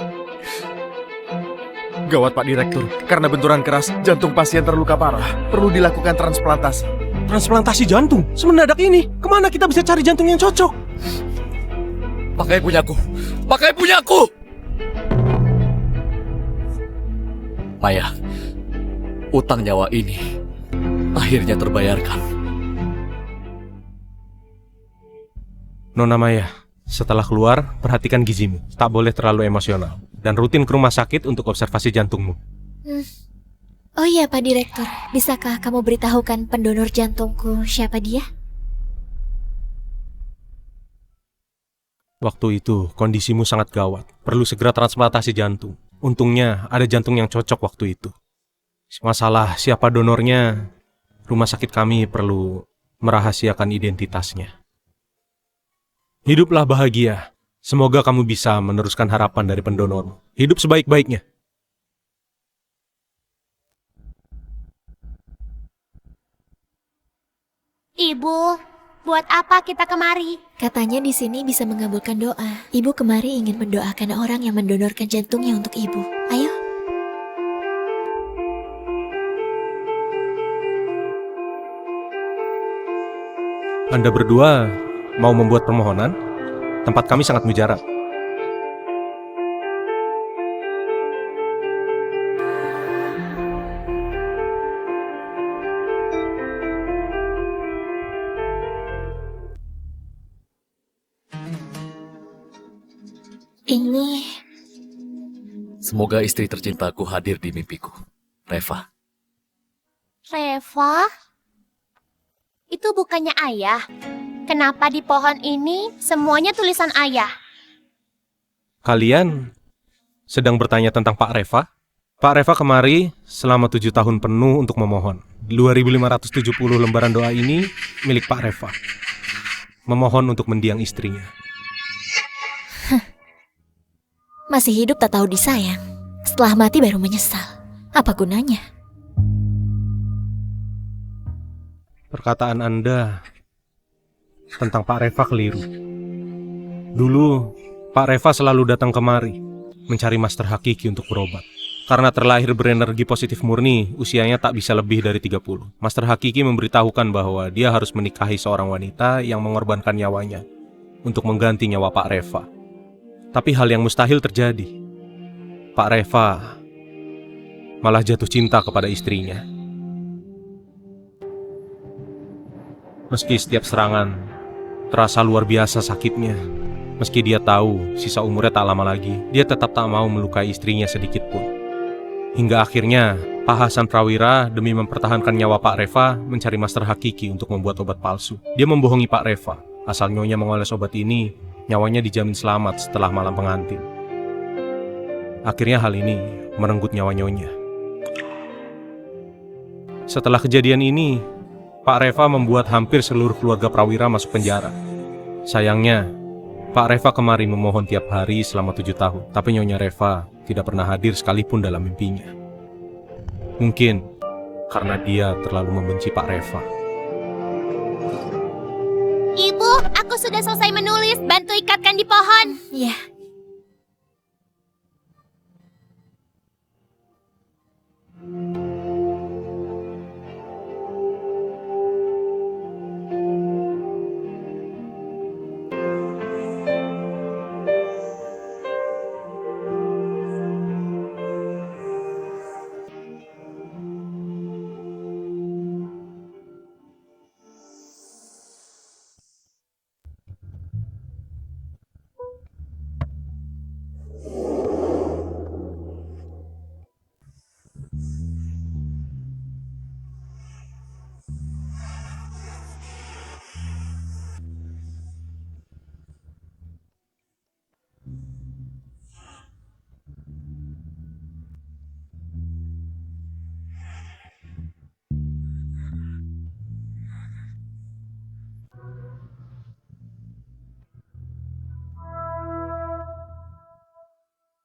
Gawat Pak Direktur, karena benturan keras, jantung pasien terluka parah. Perlu dilakukan transplantasi. Transplantasi jantung? Semendadak ini, kemana kita bisa cari jantung yang cocok? Pakai punyaku! Pakai punyaku! Maya, utang nyawa ini akhirnya terbayarkan. Nona Maya, setelah keluar, perhatikan gizimu. Tak boleh terlalu emosional. Dan rutin ke rumah sakit untuk observasi jantungmu. Oh iya Pak Direktur, bisakah kamu beritahukan pendonor jantungku siapa dia? Waktu itu, kondisimu sangat gawat. Perlu segera transplantasi jantung. Untungnya, ada jantung yang cocok waktu itu. Masalah siapa donornya, rumah sakit kami perlu merahasiakan identitasnya. Hiduplah bahagia. Semoga kamu bisa meneruskan harapan dari pendonormu. Hidup sebaik-baiknya. Ibu, buat apa kita kemari? Katanya di sini bisa mengabulkan doa. Ibu kemari ingin mendoakan orang yang mendonorkan jantungnya untuk ibu. Ayo. Anda berdua mau membuat permohonan? Tempat kami sangat mujarab. Ini Semoga istri tercintaku hadir di mimpiku. Reva. Reva? Itu bukannya ayah? Kenapa di pohon ini semuanya tulisan ayah? Kalian sedang bertanya tentang Pak Reva? Pak Reva kemari selama 7 tahun penuh untuk memohon. 2.570 lembaran doa ini milik Pak Reva. Memohon untuk mendiang istrinya. Masih hidup tak tahu disayang. Setelah mati baru menyesal. Apa gunanya? Perkataan Anda tentang Pak Reva keliru. Dulu, Pak Reva selalu datang kemari mencari Master Hakiki untuk berobat. Karena terlahir berenergi positif murni, usianya tak bisa lebih dari 30. Master Hakiki memberitahukan bahwa dia harus menikahi seorang wanita yang mengorbankan nyawanya untuk mengganti nyawa Pak Reva. Tapi hal yang mustahil terjadi. Pak Reva malah jatuh cinta kepada istrinya. Meski setiap serangan terasa luar biasa sakitnya, meski dia tahu sisa umurnya tak lama lagi, dia tetap tak mau melukai istrinya sedikit pun. Hingga akhirnya, Pak Hasan Prawira demi mempertahankan nyawa Pak Reva mencari Master Hakiki untuk membuat obat palsu. Dia membohongi Pak Reva, asal nyonya mengoles obat ini, nyawanya dijamin selamat setelah malam pengantin. Akhirnya hal ini merenggut nyawa nyonya. Setelah kejadian ini, Pak Reva membuat hampir seluruh keluarga Prawira masuk penjara. Sayangnya, Pak Reva kemari memohon tiap hari selama 7 tahun, tapi Nyonya Reva tidak pernah hadir sekalipun dalam mimpinya. Mungkin karena dia terlalu membenci Pak Reva. Ibu, aku sudah selesai menulis. Bantu ikatkan di pohon. Ya,